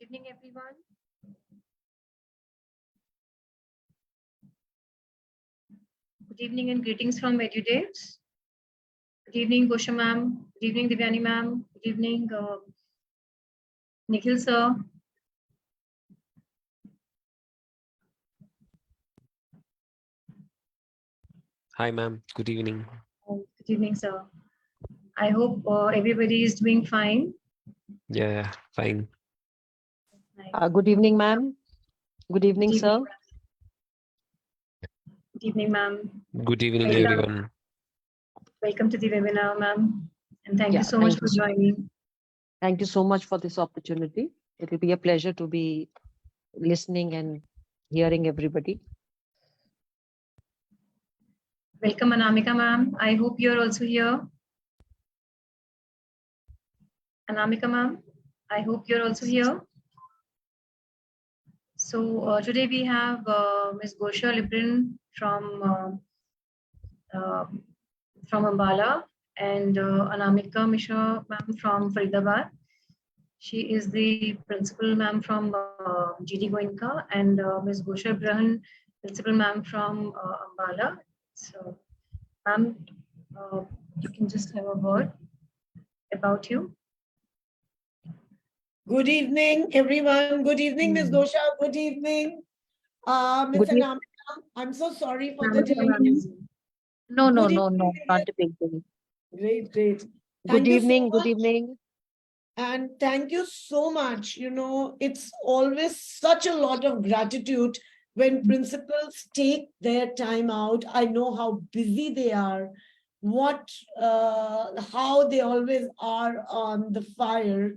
evening, everyone. Good evening and greetings from Edudevs. Good evening, Gosha ma'am. Good evening, Divyani ma'am. Good evening, Nikhil sir. Hi, ma'am. Good evening. Good evening, sir. I hope everybody is doing fine. Yeah, fine. Good evening, ma'am. Good evening, sir. Good evening, ma'am. Good evening, everyone. Welcome to the webinar, ma'am. And thank you so much for joining. Thank you so much for this opportunity. It will be a pleasure to be listening and hearing everybody. Welcome, Anamika ma'am. I hope you're also here. Anamika ma'am, I hope you're also here. So today we have Ms. Gosha Librin from Ambala and Anamika Mishra ma'am from Faridabad. She is the principal ma'am from GD Goenka and Ms. Gosha Ibrahim, principal ma'am from Ambala. So ma'am, you can just have a word about you. Good evening, everyone. Good evening, Ms. Gosha. Good evening, Ms. Anamika. I'm so sorry for the delay. No, not a big deal. Great. Good evening. And thank you so much. You know, it's always such a lot of gratitude when principals take their time out. I know how busy they are, how they always are on the fire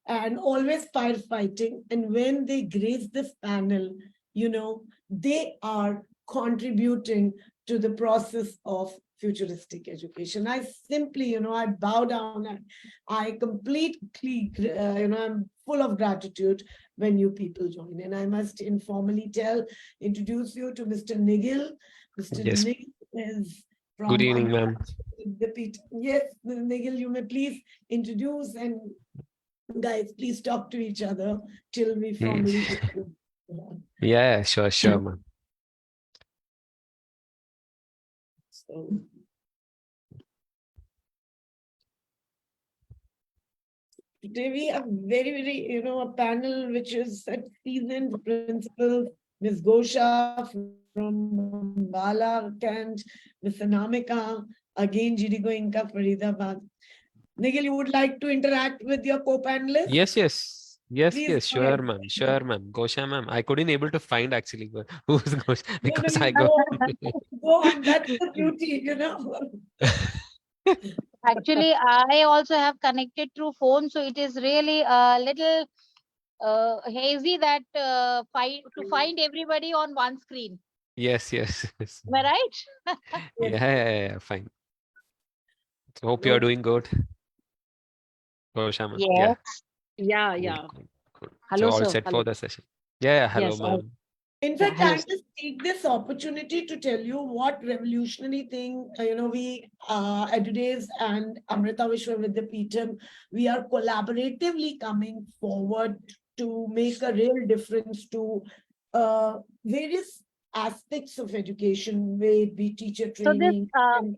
and always firefighting. And when they grace this panel, you know, they are contributing to the process of futuristic education. I simply, I bow down and I completely, I'm full of gratitude when you people join. And I must informally introduce you to Mr. Nigel. Mr. Yes. Nigel is from Good evening, ma'am. Yes, Nigel, you may please introduce, and guys, please talk to each other till we formally. Yeah, sure, ma'am. So, today we have very, a panel which is a seasoned principal, Ms. Gosha from Ambala, Kent, Ms. Anamika, again GD Goenka, Faridabad. Nikhil, you would like to interact with your co-panelists? Yes, sure, ma'am. Gosha, ma'am. I couldn't able to find actually who's Gosha because I got. Go on, that's the beauty, Actually, I also have connected through phone, so it is really a little hazy that to find everybody on one screen. Yes. Am I right? Yeah, fine. So hope you are doing good. Gosha, ma'am. Yes. Yeah. Good. Hello, so all sir. set Hello. for the session. Yeah, hello, Yes, ma'am. In fact, hello, I just take this opportunity to tell you what revolutionary thing, we, Edudevs and Amrita Vishwa Vidyapeetham, we are collaboratively coming forward to make a real difference to various aspects of education, may it be teacher training, and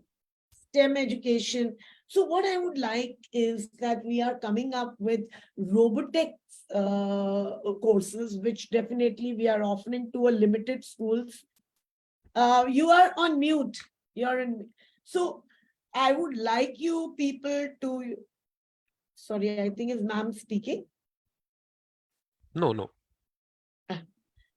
STEM education. So what I would like is that we are coming up with robotics courses, which definitely we are offering to a limited schools. You are on mute. So I would like you people to, sorry, I think is ma'am speaking. No.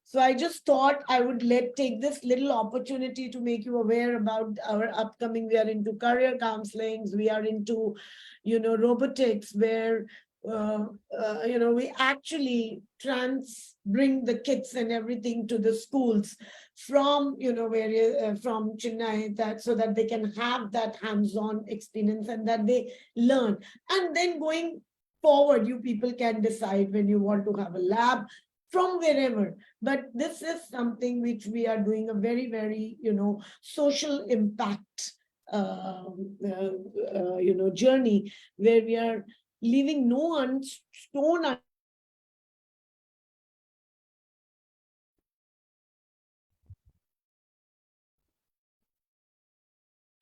So I just thought I would take this little opportunity to make you aware about our upcoming. We are into career counselings. We are into, robotics, where we actually bring the kits and everything to the schools from from Chennai, so that they can have that hands-on experience and that they learn. And then going forward, you people can decide when you want to have a lab from wherever. But this is something which we are doing a very, very, social impact, journey, where we are leaving no stone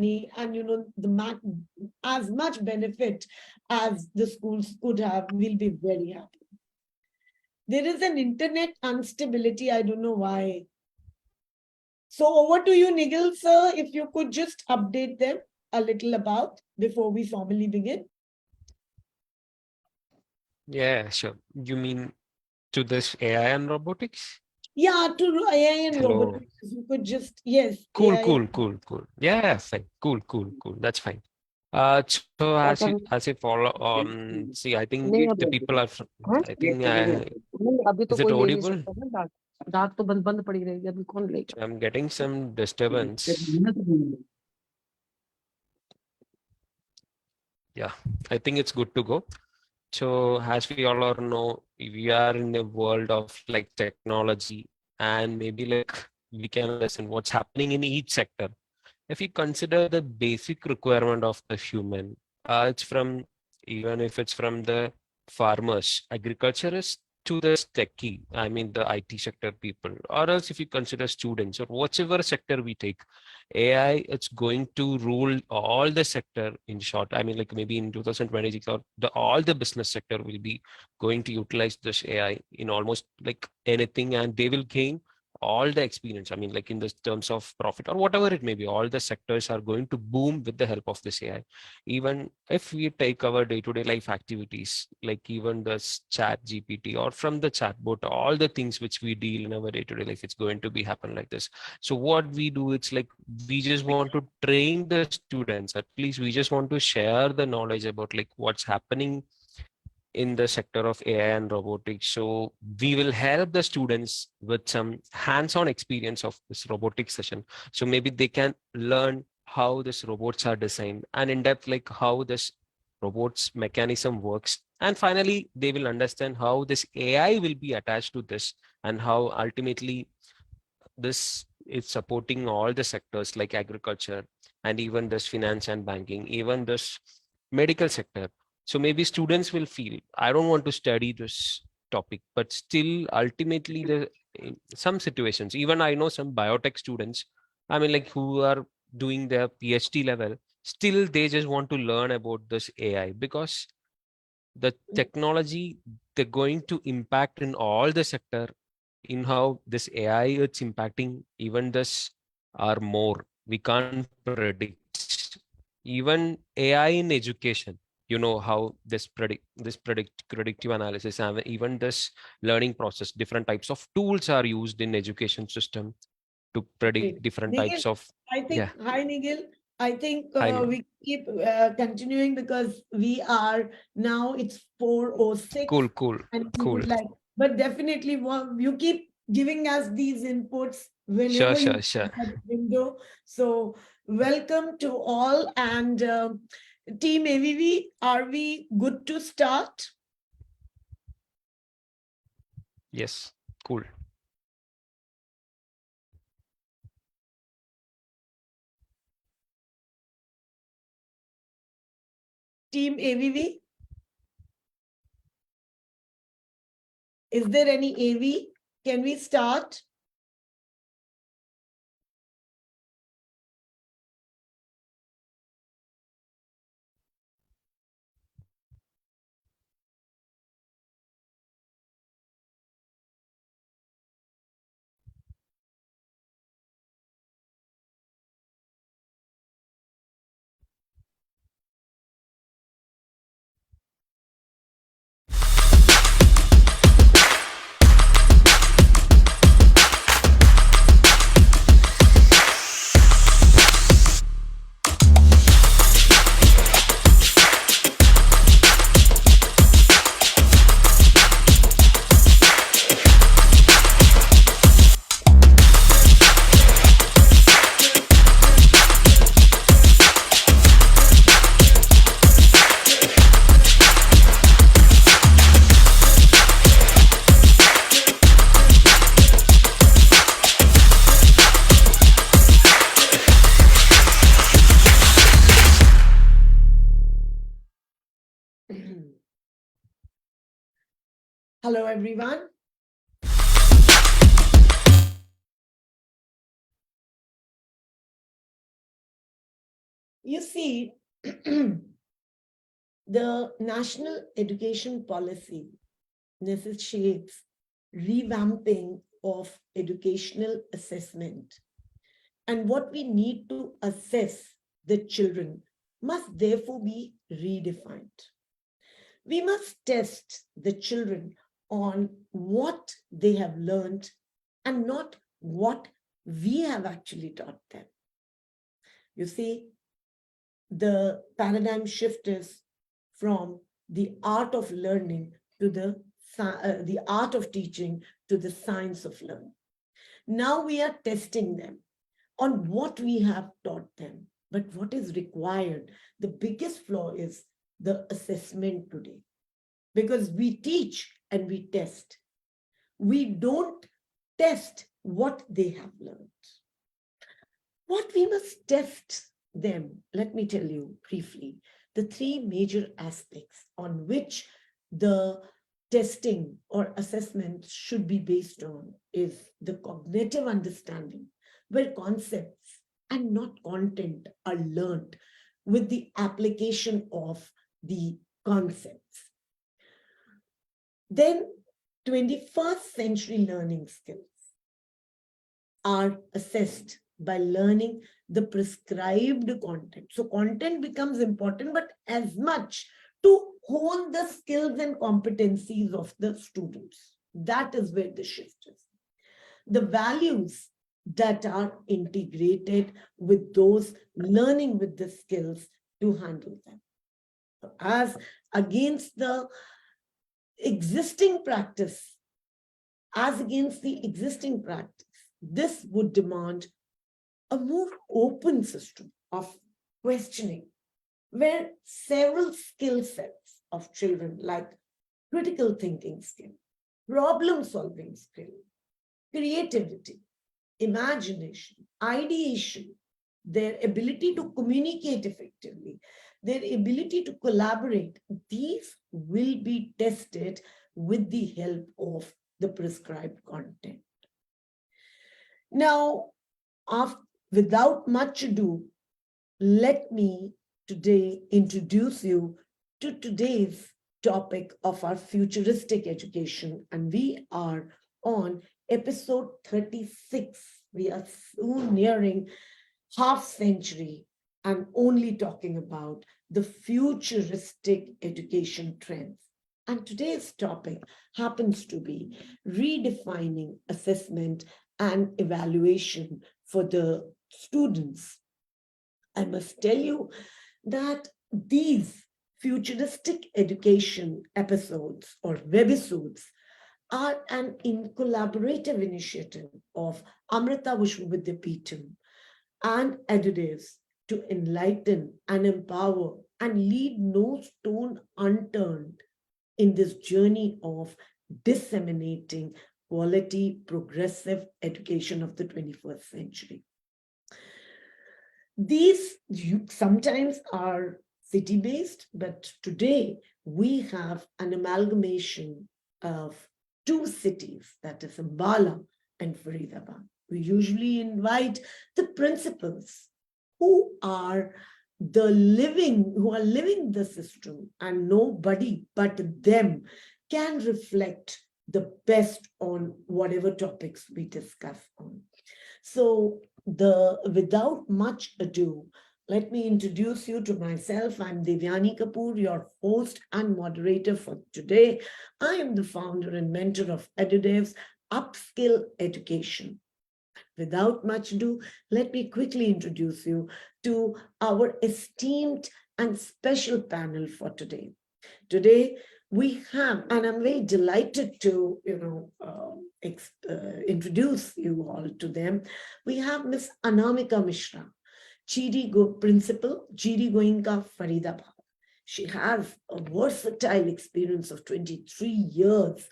and as much benefit as the schools could have, we'll be very happy. There is an internet instability. I don't know why. So over to you, Nigel, sir, if you could just update them a little about before we formally begin. Yeah, sure. You mean to this AI and robotics? Yeah, to AI and Hello. robotics, you could just, yes. Cool, AI. cool. Yeah, fine. Cool. That's fine. So as you follow see, I think नहीं the अभी people are I think नहीं अभी तो is it कोई ले नहीं audible? सकता ना डाक डाक तो बंद बंद पड़ी रहेगी अभी कौन लेगा I'm getting some disturbance. Yeah, I think it's good to go. So as we all are know, we are in a world of like technology, and maybe like we can listen what's happening in each sector. If you consider the basic requirement of the human, it's from, even if it's from the farmers, agriculturists to the techie, I mean the IT sector people, or else if you consider students or whichever sector we take, AI, it's going to rule all the sector in short. I mean, like maybe in 2026 or all the business sector will be going to utilize this AI in almost like anything, and they will gain all the experience. I mean, like in the terms of profit or whatever it may be, all the sectors are going to boom with the help of this AI. Even if we take our day-to-day life activities, like even the chat GPT or from the chatbot, all the things which we deal in our day-to-day life, it's going to be happen like this. So what we do, it's like we just want to train the students. At least we just want to share the knowledge about like what's happening in the sector of AI and robotics. So we will help the students with some hands-on experience of this robotics session. So maybe they can learn how these robots are designed and in depth, like how this robots mechanism works. And finally, they will understand how this AI will be attached to this and how ultimately this is supporting all the sectors like agriculture and even this finance and banking, even this medical sector. So maybe students will feel, I don't want to study this topic, but still ultimately in some situations, even I know some biotech students, I mean like who are doing their PhD level, still they just want to learn about this AI because the technology, they're going to impact in all the sector in how this AI it's impacting even this or more. We can't predict. Even AI in education, you know how predictive analysis and even this learning process, different types of tools are used in education system to predict different Nigel, types of I think, yeah. hi Nigel, I think I know. we keep continuing because we are now, it's 4:06 Cool. and we would like, but definitely you keep giving us these inputs whenever you have that window. So welcome to all, and Team AVV, are we good to start? Yes, cool. Team AVV? Is there any AV? Can we start? Hello, everyone. You see, the national education policy necessitates revamping of educational assessment. And what we need to assess the children must therefore be redefined. We must test the children on what they have learned and not what we have actually taught them. You see, the paradigm shift is from the art of learning to the art of teaching to the science of learning. Now we are testing them on what we have taught them, but what is required. The biggest flaw is the assessment today, because we teach and we test. We don't test what they have learned. What we must test them, let me tell you briefly, the three major aspects on which the testing or assessment should be based on is the cognitive understanding, where concepts and not content are learned with the application of the concepts. Then 21st century learning skills are assessed by learning the prescribed content. So content becomes important, but as much to hone the skills and competencies of the students. That is where the shift is. The values that are integrated with those learning with the skills to handle them. As against the existing practice, this would demand a more open system of questioning, where several skill sets of children like critical thinking skill, problem solving skill, creativity, imagination, ideation, their ability to communicate effectively, their ability to collaborate, these will be tested with the help of the prescribed content. Now, without much ado, let me today introduce you to today's topic of our futuristic education, and we are on episode 36. We are soon nearing half century and only talking about the futuristic education trends. And today's topic happens to be redefining assessment and evaluation for the students. I must tell you that these futuristic education episodes or webisodes are an collaborative initiative of Amrita Vishwa Vidyapeetham and Edudevs to enlighten and empower and leave no stone unturned in this journey of disseminating quality, progressive education of the 21st century. These sometimes are city-based, but today we have an amalgamation of two cities, that is Ambala and Faridabad. We usually invite the principals who are living the system, and nobody but them can reflect the best on whatever topics we discuss on. So without much ado, let me introduce you to myself. I'm Devyani Kapoor, your host and moderator for today. I am the founder and mentor of Edudevs Upskill Education. Without much ado, let me quickly introduce you to our esteemed and special panel for today. Today, we have, and I'm very delighted to, introduce you all to them. We have Miss Anamika Mishra, Principal, GD Goenka, Faridabad. She has a versatile experience of 23 years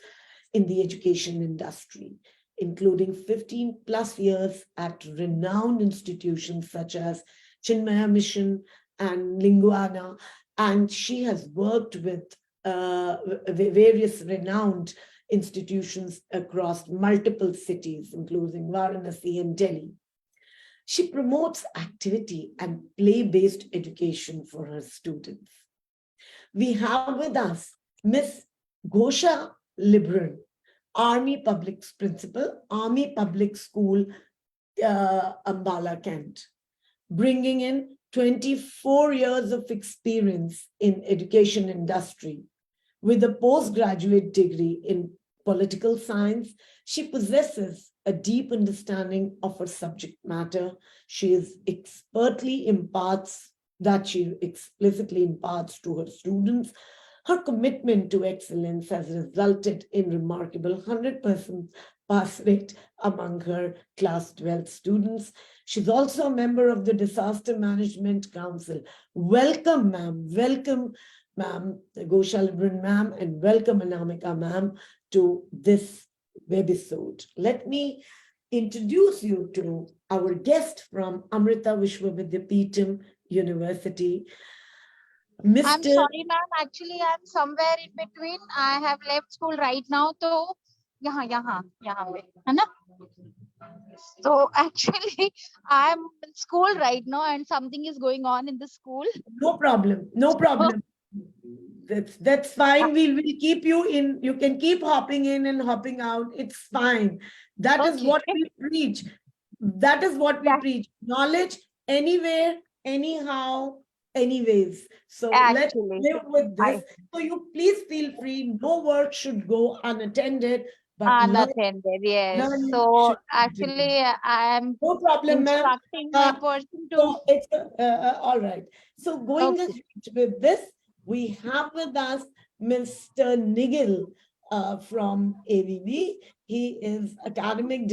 in the education industry, including 15 plus years at renowned institutions such as Chinmaya Mission and Linguana. And she has worked with various renowned institutions across multiple cities, including Varanasi and Delhi. She promotes activity and play-based education for her students. We have with us Miss Ghosha Libran, Army Public Principal, Army Public School, Ambala, Kent, bringing in 24 years of experience in education industry. With a postgraduate degree in political science, she possesses a deep understanding of her subject matter. She explicitly imparts to her students. Her commitment to excellence has resulted in remarkable 100% pass rate among her class 12 students. She's also a member of the Disaster Management Council. Welcome, ma'am. Welcome, ma'am, Ghosha Libran ma'am, and welcome, Anamika ma'am, to this webisode. Let me introduce you to our guest from Amrita Vishwa Vidyapeetham University. I'm sorry, ma'am. Actually, I'm somewhere in between. I have left school right now. So, yahan pe, है ना? So actually, I'm in school right now, and something is going on in the school. No problem. No problem. That's fine. We'll keep you in. You can keep hopping in and hopping out. It's fine. That is what we preach. That is what we preach. Knowledge anywhere, anyhow, anyways. So let's live with this. So you please feel free. No work should go unattended. But Unattended, yes. So actually, I am no problem, ma'am. Instructing my person to. So it's all right. So going ahead with this, we have with us Mr. Nigel from AVV. He is academic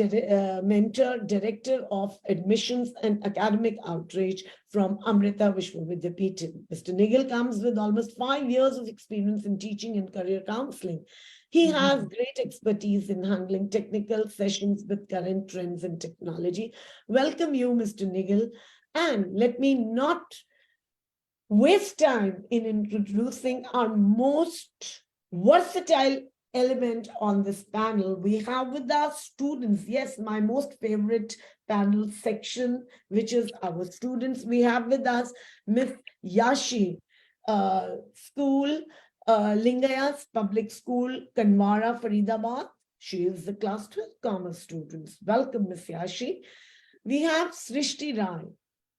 mentor, director of admissions and academic outreach from Amrita Vishwa Vidyapeetham. Mr. Nigel comes with almost 5 years of experience in teaching and career counseling. He has great expertise in handling technical sessions with current trends in technology. Welcome you, Mr. Nigel. And let me not waste time in introducing our most versatile element on this panel. We have with us students. Yes, my most favorite panel section, which is our students. We have with us Miss Yashi, school, Lingayas Public School, Kanwara, Faridabad. She is the class 12 commerce students. Welcome, Miss Yashi. We have Srishti Rai,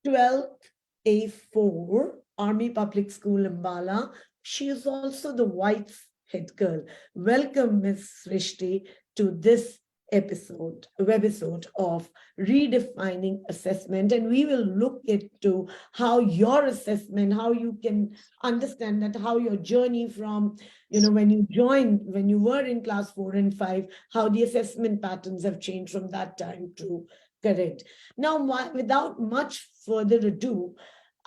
12th A4, Army Public School, Ambala. She is also the White's head girl. Welcome, Miss Srishti, to this webisode of Redefining Assessment. And we will look into how your assessment, how you can understand that, how your journey from, when you were in class 4 and 5, how the assessment patterns have changed from that time to current. Now, without much further ado,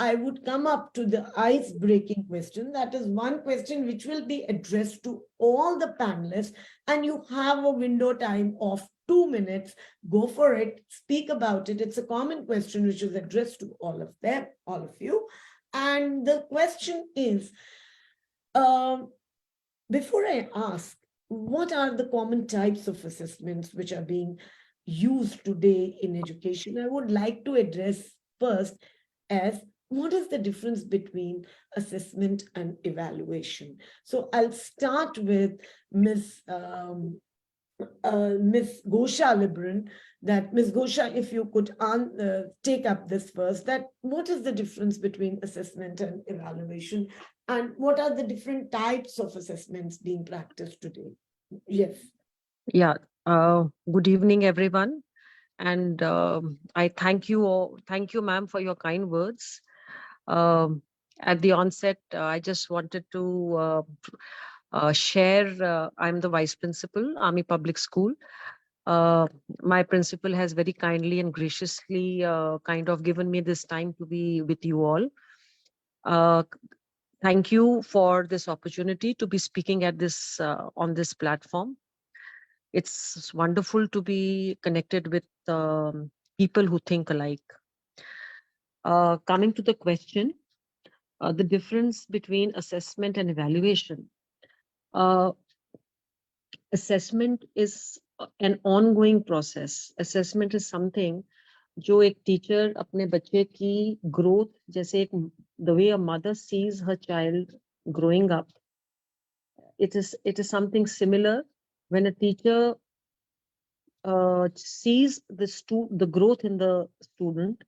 I would come up to the ice-breaking question. That is one question which will be addressed to all the panelists, and you have a window time of 2 minutes. Go for it, speak about it. It's a common question which is addressed to all of them, all of you. And the question is, before I ask, what are the common types of assessments which are being used today in education? I would like to address first as what is the difference between assessment and evaluation? So I'll start with Miss Ghosha Libran. That Miss Ghosha, if you could take up this first, that what is the difference between assessment and evaluation, and what are the different types of assessments being practiced today? Yes. Yeah. Good evening, everyone. And I thank you all. Thank you, ma'am, for your kind words. At the onset, I just wanted to share, I'm the vice principal, Army Public School. My principal has very kindly and graciously kind of given me this time to be with you all. Thank you for this opportunity to be speaking at this on this platform. It's wonderful to be connected with people who think alike. Coming to the question, the difference between assessment and evaluation. Assessment is an ongoing process. Assessment is something जो एक teacher अपने बच्चे की growth, जैसे एक the way a mother sees her child growing up, it is something similar when a teacher sees the growth in the student.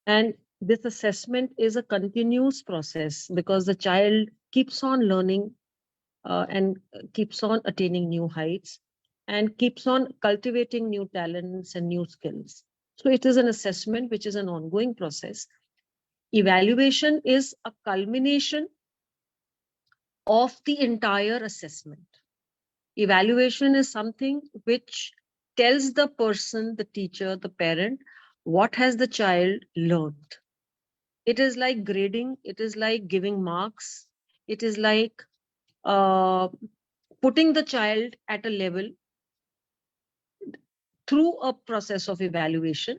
And this assessment is a continuous process because the child keeps on learning and keeps on attaining new heights and keeps on cultivating new talents and new skills. So it is an assessment which is an ongoing process. Evaluation is a culmination of the entire assessment. Evaluation is something which tells the person, the teacher, the parent, what has the child learned. It is like grading, it is like giving marks, it is like putting the child at a level through a process of evaluation,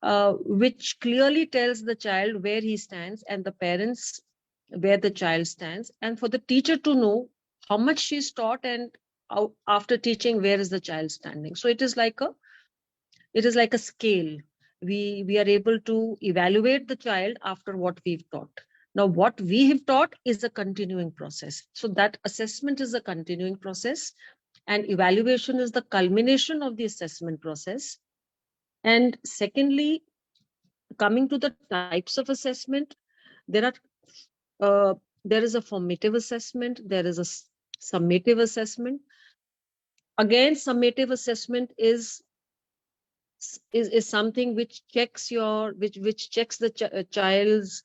which clearly tells the child where he stands and the parents where the child stands, and for the teacher to know how much she's taught and after teaching where is the child standing. So it is like a scale. We are able to evaluate the child after what we've taught. Now what we have taught is a continuing process, so that assessment is a continuing process and evaluation is the culmination of the assessment process. And secondly, coming to the types of assessment, there are there is a formative assessment, there is a summative assessment. Again, summative assessment is something which checks which checks the child's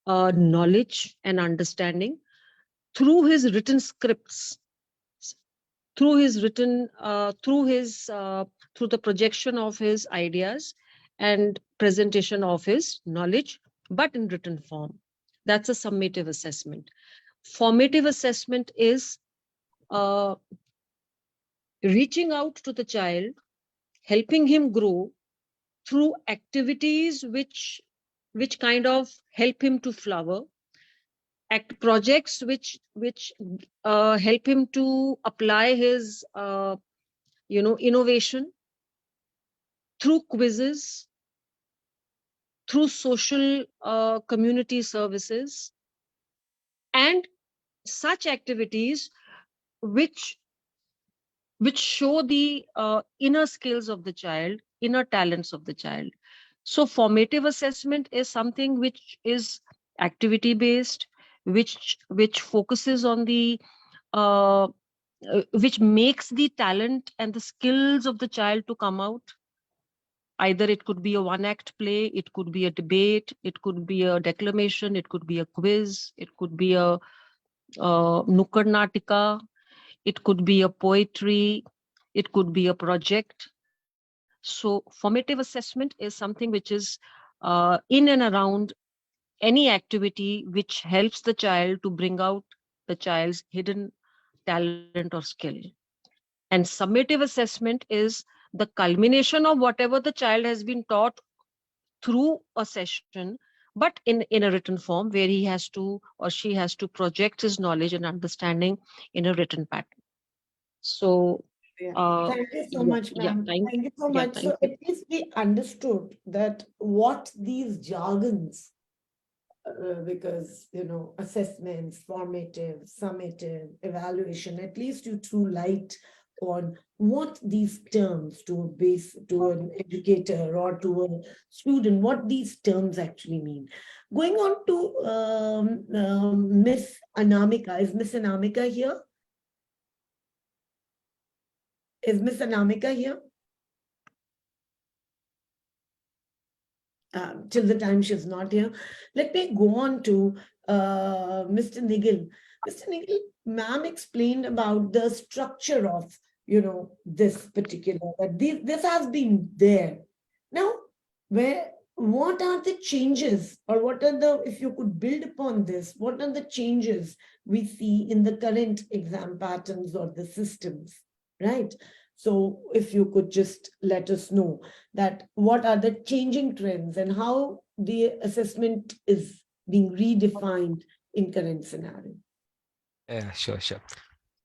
knowledge and understanding through his written scripts, through his written through the projection of his ideas and presentation of his knowledge, but in written form. That's a summative assessment. Formative assessment is reaching out to the child, helping him grow through activities which kind of help him to flower, projects which help him to apply his innovation, through quizzes, through social community services, and such activities which show the inner skills of the child, inner talents of the child. So formative assessment is something which is activity based, which focuses on the which makes the talent and the skills of the child to come out. Either it could be a one act play, it could be a debate, it could be a declamation, it could be a quiz, it could be a nukkad natika, it could be a poetry, it could be a project. So formative assessment is something which is in and around any activity which helps the child to bring out the child's hidden talent or skill. And summative assessment is the culmination of whatever the child has been taught through a session, but in a written form, where he has to or she has to project his knowledge and understanding in a written pattern. So Thank you so much, ma'am. Thank you so much. So at least we understood that what these jargons, because assessments, formative, summative, evaluation, at least you threw light on what these terms to an educator or to a student, what these terms actually mean. Going on to Miss Anamika. Is Miss Anamika here? Is Miss Anamika here? Till the time she's not here, let me go on to Mr. Nigel. Mr. Nigel, ma'am explained about the structure of this particular, that this has been there. Now, what are the changes, or what are the, if you could build upon this, what are the changes we see in the current exam patterns or the systems, right? So if you could just let us know that what are the changing trends and how the assessment is being redefined in current scenario. Yeah, sure.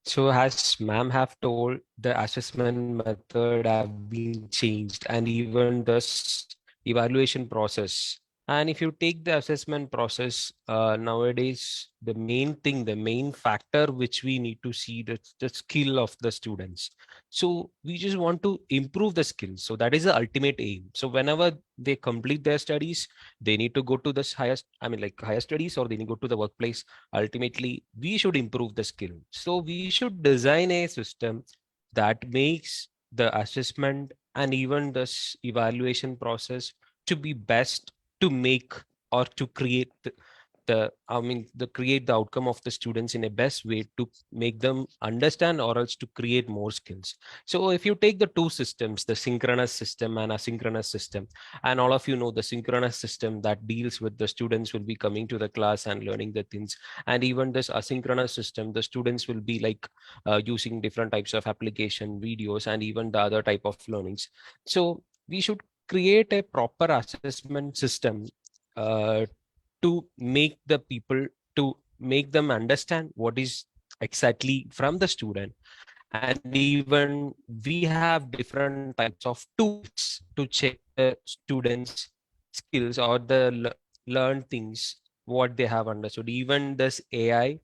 So as ma'am have told, the assessment method have been changed, and even this evaluation process. And if you take the assessment process, nowadays, the main thing, the main factor which we need to see, the skill of the students. So we just want to improve the skills. So that is the ultimate aim. So whenever they complete their studies, they need to go to this highest, like higher studies, or they need to go to the workplace. Ultimately, we should improve the skill. So we should design a system that makes the assessment and even this evaluation process to be best, to make or to create the create the outcome of the students in a best way, to make them understand or else to create more skills. So if you take the two systems, the synchronous system and asynchronous system, and all of you know the synchronous system that deals with the students will be coming to the class and learning the things, and even this asynchronous system, the students will be like using different types of application videos and even the other type of learnings. So we should create a proper assessment system uh, to make the people, to make them understand what is exactly from the student. And even we have different types of tools to check the students skills or the learn things what they have understood. Even this AI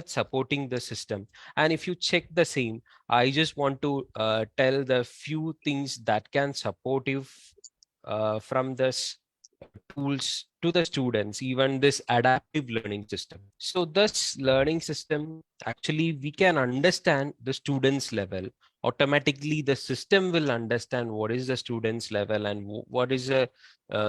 supporting the system. And if you check the same, I just want to tell the few things that can support you from this tools to the students, even this adaptive learning system. So this learning system, actually we can understand the students level. Automatically the system will understand what is the students level and what is the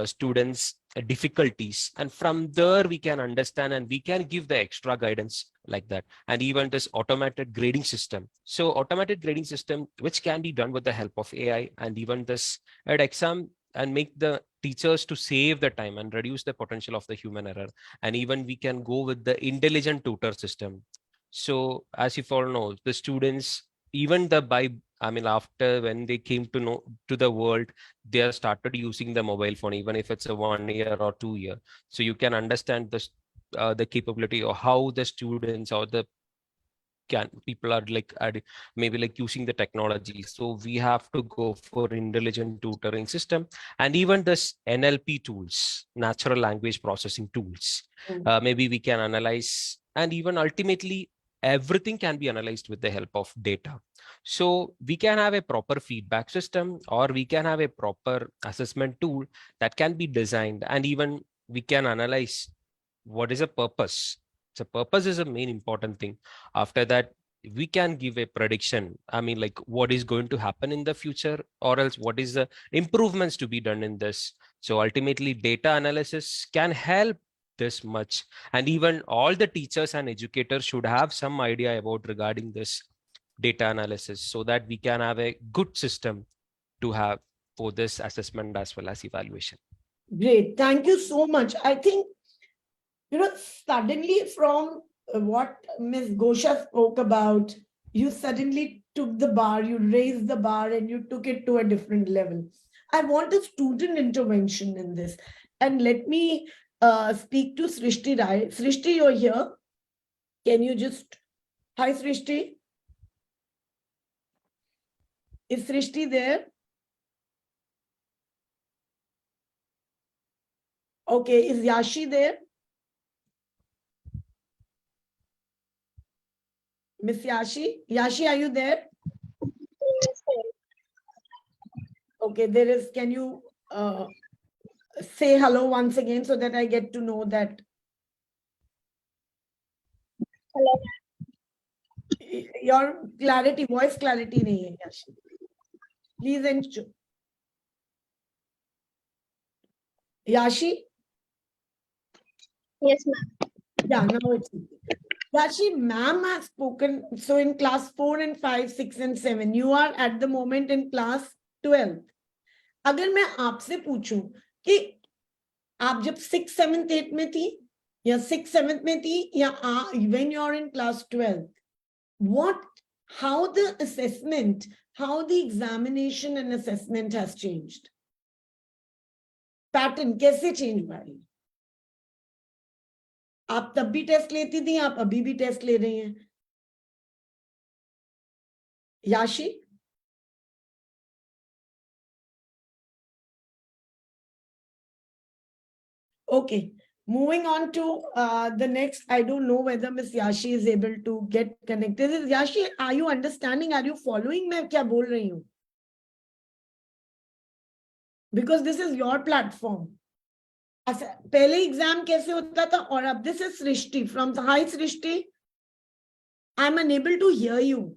students difficulties, and from there we can understand and we can give the extra guidance like that. And even this automated grading system, so automated grading system which can be done with the help of AI, and even this at exam, and make the teachers to save the time and reduce the potential of the human error. And even we can go with the intelligent tutor system. So as you all know, the students, even the by after when they came to know to the world, they have started using the mobile phone, even if it's a 1 year or 2 year. So you can understand the capability or how the students or the can people are like maybe like using the technology. So we have to go for intelligent tutoring system, and even this NLP tools, natural language processing tools. Maybe we can analyze, and even ultimately everything can be analyzed with the help of data. So we can have a proper feedback system, or we can have a proper assessment tool that can be designed, and even we can analyze what is a purpose. So purpose is a main important thing. After that, we can give a prediction, like what is going to happen in the future, or else what is the improvements to be done in this. So ultimately data analysis can help this much. And even all the teachers and educators should have some idea about regarding this data analysis, so that we can have a good system to have for this assessment as well as evaluation. Great. Thank you so much. I think, suddenly from what Ms. Gosha spoke about, you suddenly took the bar, you raised the bar and you took it to a different level. I want a student intervention in this. And let me speak to Srishti Rai. Srishti, you're here. Can you just... Hi, Srishti. Is Srishti there? Okay. Is Yashi there? Miss Yashi? Yashi, are you there? Okay, there is... Can you say hello once again so that I get to know that... Hello. Your clarity, voice clarity nahi hai, Yashi. Please ensure. Yashi? Yes, ma'am. Yeah, now it's... Yashi, ma'am has spoken. So in class 4 and 5, 6 and 7, you are at the moment in class 12. अगर मैं आपसे पूछूं कि आप जब 6th, 7th, 8th में थी, या 6th, 7th में थी, या when you are in class 12, how the assessment, how the examination and assessment has changed? Pattern कैसे change हुआ है? आप तब भी टेस्ट लेती थी, आप अभी भी टेस्ट ले रही हैं? याशी? Okay. Moving on to the next, I don't know whether Miss Yashi is able to get connected. Yashi, are you understanding? Are you following? मैं क्या बोल रही हूँ? Because this is your platform. पहले एग्जाम कैसे होता था और अब this is Srishti from the Hi Srishti. I'm unable to hear you.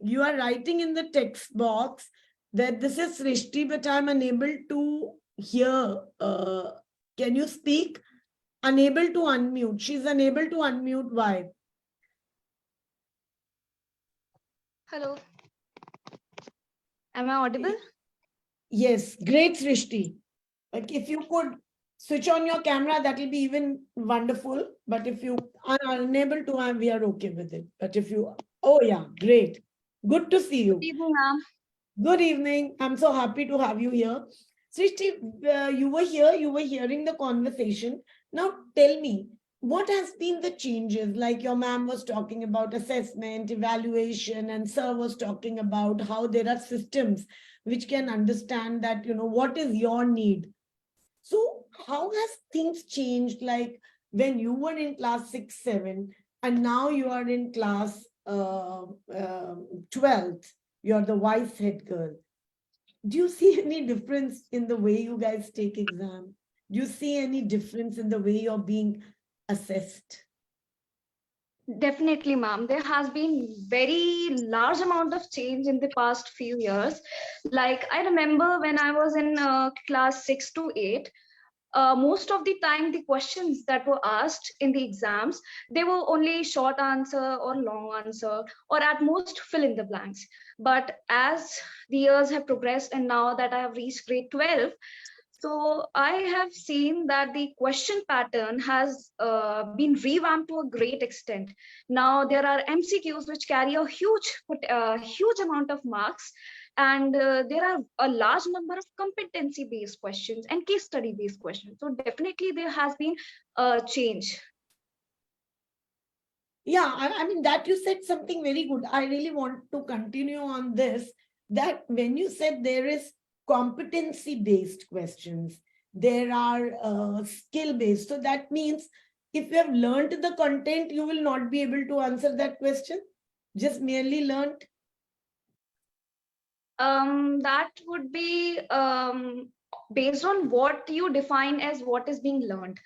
You are writing in the text box that this is Srishti, but I'm unable to hear. Can you speak? Unable to unmute. She's unable to unmute. Why? Hello. Am I audible? Yes, great, Srishti. Like if you could switch on your camera, that will be even wonderful. But if you are unable to, we are okay with it. But if you, oh yeah, great. Good to see you. Good evening, ma'am. Good evening. I'm so happy to have you here. Srishti, you were here, you were hearing the conversation. Now tell me, what has been the changes? Like your ma'am was talking about assessment, evaluation, and sir was talking about how there are systems which can understand that, what is your need? So how has things changed? Like when you were in class 6, 7, and now you are in class 12th, you're the vice head girl. Do you see any difference in the way you guys take exam? Do you see any difference in the way you're being assessed? Definitely, ma'am. There has been very large amount of change in the past few years. Like I remember when I was in class 6 to 8, most of the time the questions that were asked in the exams, they were only short answer or long answer, or at most fill in the blanks. But as the years have progressed and now that I have reached grade 12, so I have seen that the question pattern has been revamped to a great extent. Now there are MCQs which carry a huge amount of marks, and there are a large number of competency-based questions and case study-based questions. So definitely there has been a change. Yeah, I mean, that you said something very good. I really want to continue on this, that when you said there is competency-based questions, there are skill-based. So that means if you have learned the content, you will not be able to answer that question, just merely learned. That would be based on what you define as what is being learned.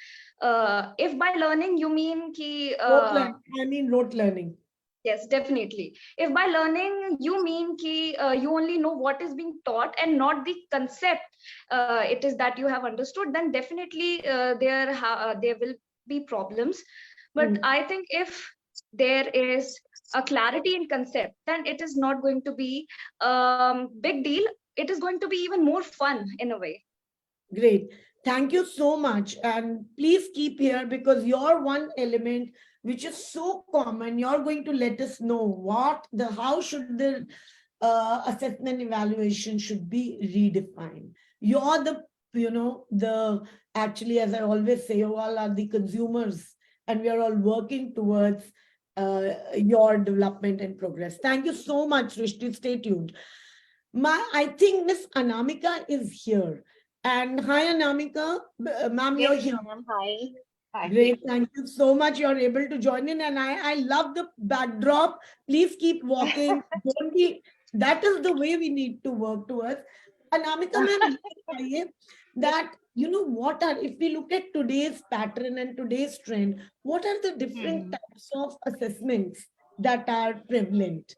If by learning you mean ki, rote learning. yes, definitely. If by learning you mean ki, you only know what is being taught and not the concept it is that you have understood, then definitely there will be problems. But I think if there is a clarity in concept, then it is not going to be big deal. It is going to be even more fun in a way. Great. Thank you so much. And please keep here, because your one element, which is so common, you're going to let us know how should the assessment evaluation should be redefined. You're actually, as I always say, you all are the consumers, and we are all working towards your development and progress. Thank you so much, Rishti. Stay tuned. I think Miss Anamika is here. And hi, Anamika. Ma'am, you're here. Hi. Hi. Great. Thank you so much. You're able to join in. And I love the backdrop. Please keep walking. That is the way we need to work towards. Anamika, ma'am, that, if we look at today's pattern and today's trend, what are the different types of assessments that are prevalent?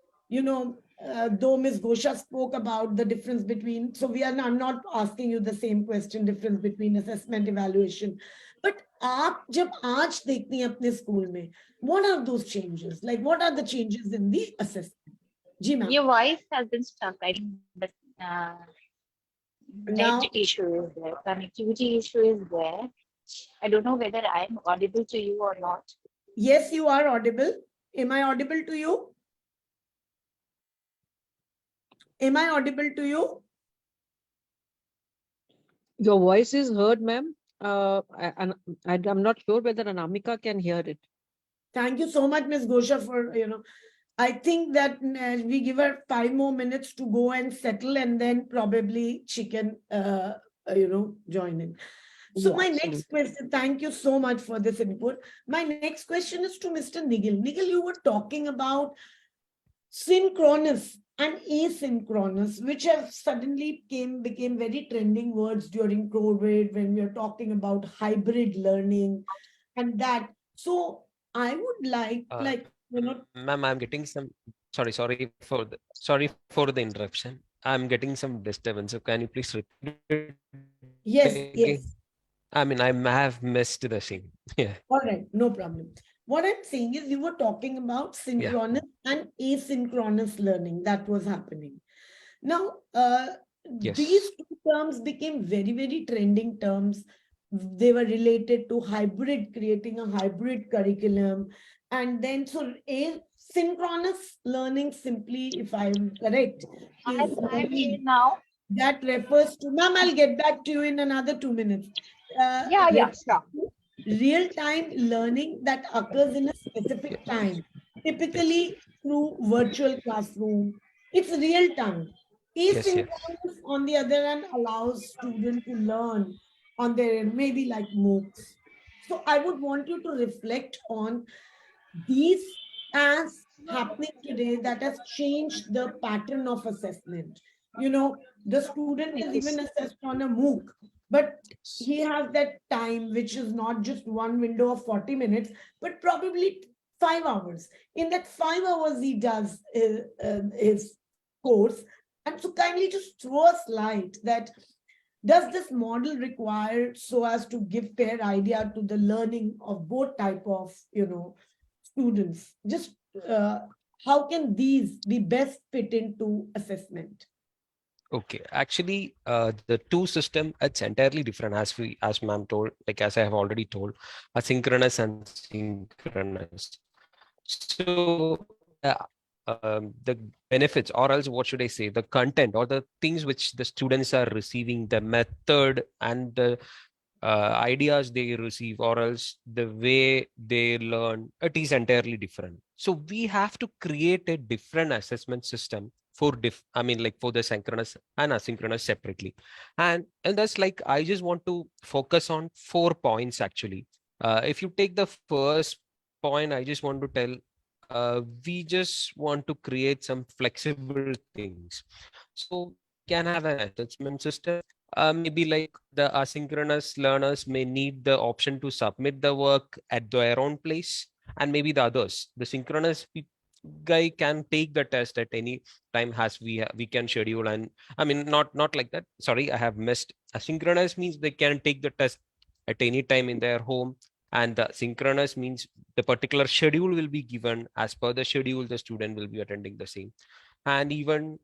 Though Ms. Gosha spoke about the difference between, I'm not asking you the same question, difference between assessment evaluation, but आप जब आज देखती हैं अपने school में, what are those changes? Like, what are the changes in the assessment? जी ma'am. Your voice has been stuck. I think but net issue is there. Connectivity issue is there. I don't know whether I am audible to you or not. Yes, you are audible. Am I audible to you? Am I audible to you? Your voice is heard, ma'am. I'm not sure whether Anamika can hear it. Thank you so much, Ms. Gosha, for, I think that we give her 5 more minutes to go and settle, and then probably she can, join in. So Yeah, my absolutely. next question, thank you so much for this input. My next question is to Mr. Nigel. Nigel, you were talking about synchronous and asynchronous, which have suddenly became very trending words during COVID when we are talking about hybrid learning and that. So I would like, Ma'am, I'm getting some. Sorry for the interruption. I'm getting some disturbance. So can you please repeat it yes, again? yes. I mean, I have missed the thing. Yeah. All right, no problem. What I'm saying is you were talking about Yeah. synchronous and asynchronous learning that was happening. Now, these Yes. two terms became very, very trending terms. They were related to hybrid, creating a hybrid curriculum. And then, so asynchronous learning, simply, if I'm correct, is I'm here now. that refers to, ma'am, I'll get back to you in another 2 minutes. Yeah, yeah, Refers sure. to real-time learning that occurs in a specific Yes. time, Yes. typically through virtual classroom. It's real time. Yes. Yes. Asynchronous, on the other hand, allows students to learn on their own, maybe like MOOCs. So I would want you to reflect on these as happening today that has changed the pattern of assessment. The student is even Yes. assessed on a MOOC, but Yes. he has that time, which is not just one window of 40 minutes, but probably 5 hours. In that 5 hours, he does his course. And so kindly just throw us light that does this model require so as to give fair idea to the learning of both type of, students? Just how can these be best fit into assessment? Okay, actually, the two system, it's entirely different as ma'am told, like as I have already told, asynchronous and synchronous. So the benefits, or else what should I say, the content or the things which the students are receiving, the method and the ideas they receive, or else the way they learn, it is entirely different. So we have to create a different assessment system for for the synchronous and asynchronous separately. And that's like, I just want to focus on 4 points actually. If you take the first point, I just want to tell, we just want to create some flexible things. So can have an assessment system. Maybe like the asynchronous learners may need the option to submit the work at their own place, and maybe the others, the synchronous guy can take the test at any time, as we can schedule. And I mean, not like that. Sorry, I have missed. Asynchronous means they can take the test at any time in their home, and the synchronous means the particular schedule will be given. As per the schedule, the student will be attending the same. And even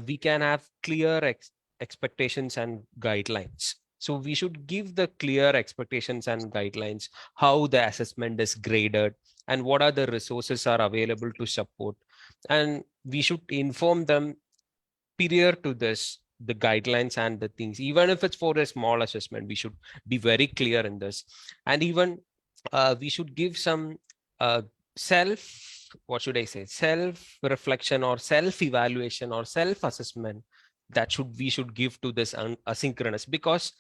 we can have clear expectations and guidelines. So we should give the clear expectations and guidelines, how the assessment is graded and what are the resources are available to support. And we should inform them prior to this, the guidelines and the things. Even if it's for a small assessment, we should be very clear in this. And even we should give some self, what should I say, self reflection or self evaluation or self assessment that we should give to this asynchronous, because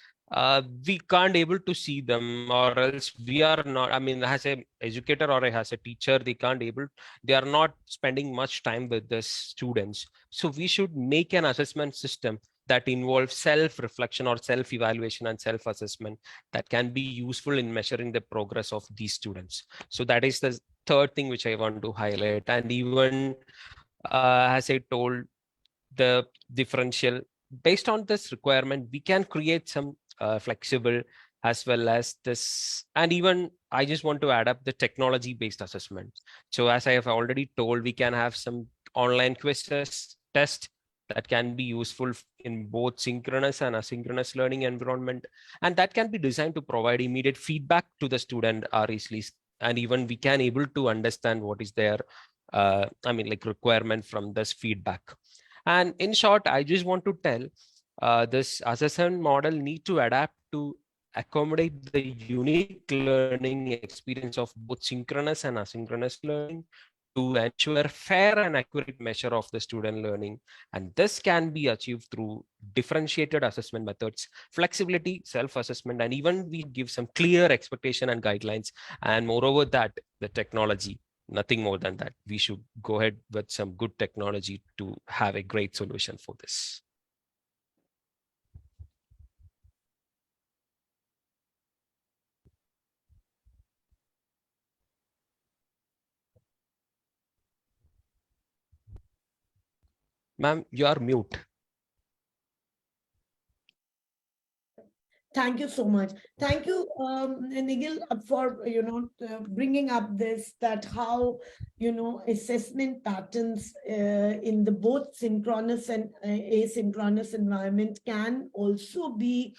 we can't able to see them, or else we are not, I mean, as a educator or as a teacher, they are not spending much time with the students. So we should make an assessment system that involves self-reflection or self-evaluation and self-assessment that can be useful in measuring the progress of these students. So that is the third thing which I want to highlight. And even as I told, the differential, based on this requirement, we can create some flexible as well as this. And even I just want to add up the technology based assessment. So as I have already told, we can have some online quizzes, test that can be useful in both synchronous and asynchronous learning environment, and that can be designed to provide immediate feedback to the student or easily. And even we can able to understand what is their requirement from this feedback. And in short, I just want to tell, this assessment model need to adapt to accommodate the unique learning experience of both synchronous and asynchronous learning, to ensure fair and accurate measure of the student learning. And this can be achieved through differentiated assessment methods, flexibility, self-assessment, and even we give some clear expectation and guidelines. And moreover that, the technology, nothing more than that. We should go ahead with some good technology to have a great solution for this. Ma'am, you are mute. Thank you so much. Thank you, Nigel, for bringing up this, that how assessment patterns in the both synchronous and asynchronous environment can also be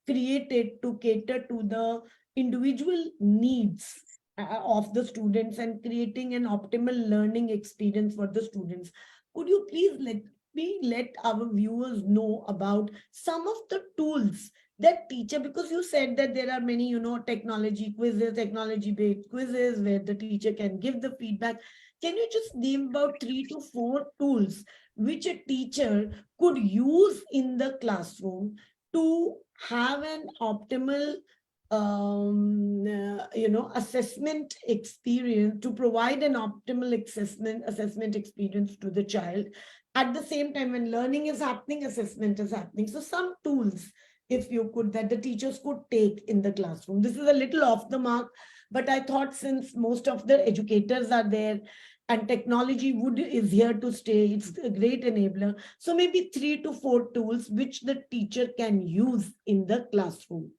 created to cater to the individual needs of the students and creating an optimal learning experience for the students. Could you please let our viewers know about some of the tools that teacher, because you said that there are many technology quizzes, technology based quizzes where the teacher can give the feedback. Can you just name about 3 to 4 tools which a teacher could use in the classroom to have an optimal assessment experience, to provide an optimal assessment experience to the child? At the same time, when learning is happening, assessment is happening. So some tools, if you could, that the teachers could take in the classroom. This is a little off the mark, but I thought since most of the educators are there and technology is here to stay, it's a great enabler. So maybe 3 to 4 tools which the teacher can use in the classroom.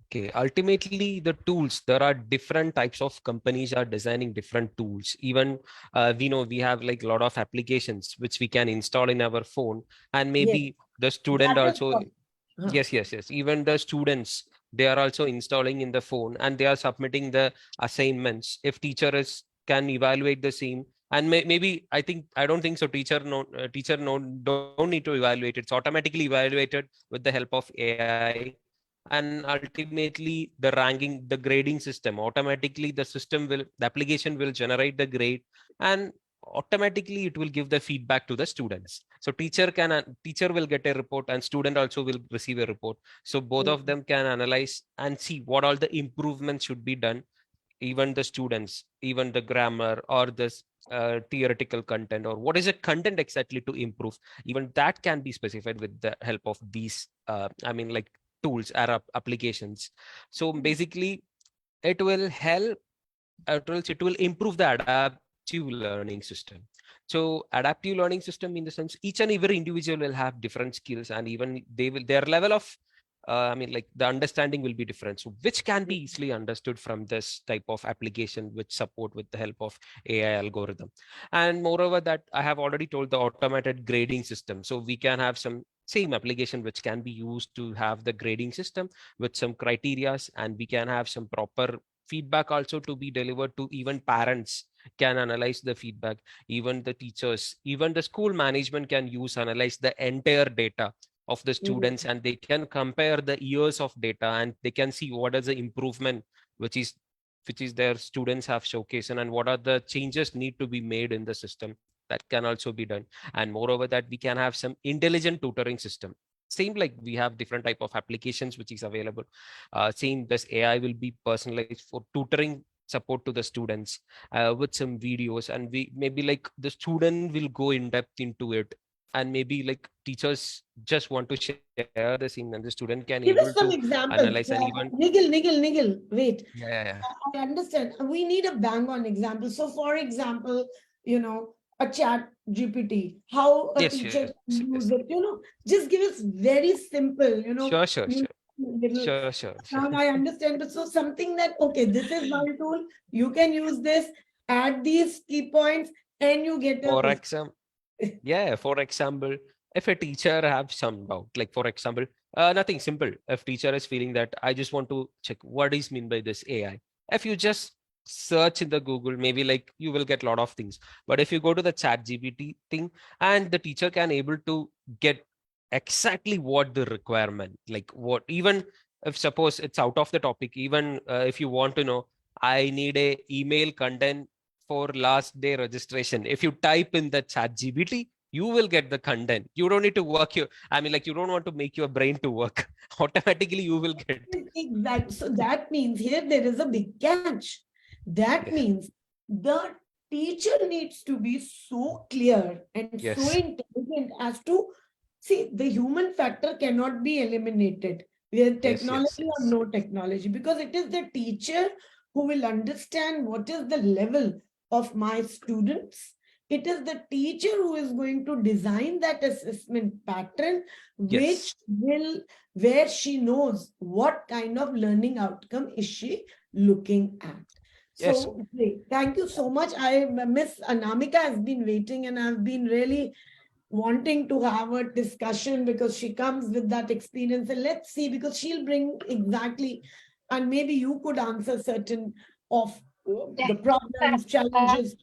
Okay, ultimately the tools, there are different types of companies are designing different tools. Even we know we have like a lot of applications which we can install in our phone, and maybe Yes, the student also, Huh. yes, even the students, they are also installing in the phone and they are submitting the assignments. If teacher can evaluate the same, and maybe I don't think so teacher don't need to evaluate it. It's automatically evaluated with the help of AI. And ultimately the ranking, the grading system, automatically the application will generate the grade, and automatically it will give the feedback to the students. So teacher will get a report and student also will receive a report. So both of them can analyze and see what all the improvements should be done. Even the students, even the grammar or this theoretical content, or what is the content exactly to improve, even that can be specified with the help of these like tools or applications. So basically it will help, it will improve the adaptive learning system. So adaptive learning system, in the sense each and every individual will have different skills, and even their level of the understanding will be different. So which can be easily understood from this type of application which support with the help of AI algorithm. And moreover that, I have already told the automated grading system. So we can have some same application which can be used to have the grading system with some criterias, and we can have some proper feedback also to be delivered to even parents can analyze the feedback, even the teachers, even the school management can analyze the entire data of the students, and they can compare the years of data, and they can see what is the improvement which is their students have showcased, and what are the changes need to be made in the system. That can also be done. And moreover that, we can have some intelligent tutoring system. Same like we have different type of applications which is available. Same, this AI will be personalized for tutoring support to the students with some videos, and we maybe like the student will go in depth into it, and maybe like teachers just want to share the scene, and the student can Give able us some to examples. analyze and even Nigel, wait. yeah. I understand. We need a bang on example. So for example, a chat GPT, how a Yes, teacher can use it, just give us very simple, sure. little. I understand, but so something that, okay, this is one tool, you can use this, add these key points, and you get For a. example, for example, if a teacher have some doubt, like for example, nothing simple. If teacher is feeling that I just want to check what is mean by this AI, if you just search in the Google, maybe like you will get a lot of things. But if you go to the chat GPT thing, and the teacher can able to get exactly what the requirement, like what, even if suppose it's out of the topic, even if you want to know I need a email content for last day registration. If you type in the chat GBT, you will get the content. You don't need to work your, I mean, like, you don't want to make your brain to work. Automatically, you will get. Exactly. So that means here there is a big catch. That Yes. means the teacher needs to be so clear and so Yes. intelligent as to see the human factor cannot be eliminated with technology or Yes. no technology, because it is the teacher who will understand what is the level of my students. It is the teacher who is going to design that assessment pattern, which Yes. will, where she knows what kind of learning outcome is she looking at. Yes. So great. Thank you so much. Miss Anamika has been waiting, and I've been really wanting to have a discussion because she comes with that experience. And let's see, because she'll bring exactly, and maybe you could answer certain of the problems, challenges.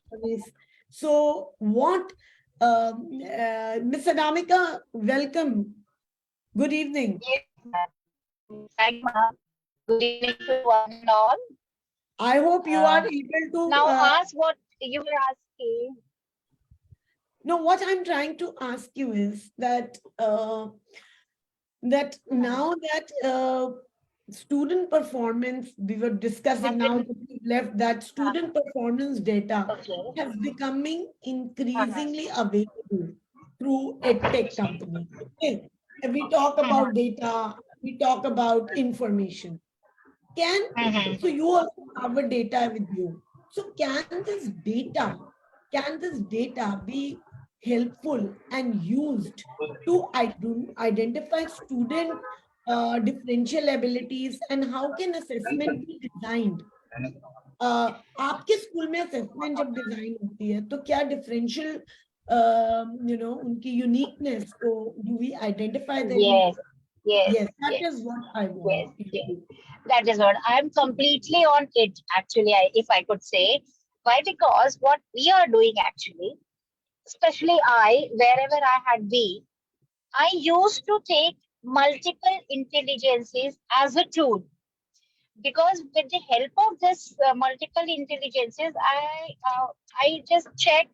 So what, Miss Anamika, welcome. Good evening. Thank you, ma'am. Good evening to one and all. I hope you are able to. Now ask what you were asking. No, what I'm trying to ask you is that now that student performance, we were discussing now that we left that student performance data Okay. has becoming increasingly available through edtech companies. Okay. And we talk about data, we talk about information. So you also have a data with you. So can this data be helpful and used to identify student differential abilities, and how can assessment be designed? आपके school में assessment जब design होती है तो क्या differential उनकी uniqueness को do we identify them? Yes, yes, Yes, that yes, is what I yes, want you yes. to do. That is what I'm completely on it, actually, if I could say. Why? Because what we are doing actually, especially wherever I had been, I used to take multiple intelligences as a tool. Because with the help of this multiple intelligences, I just check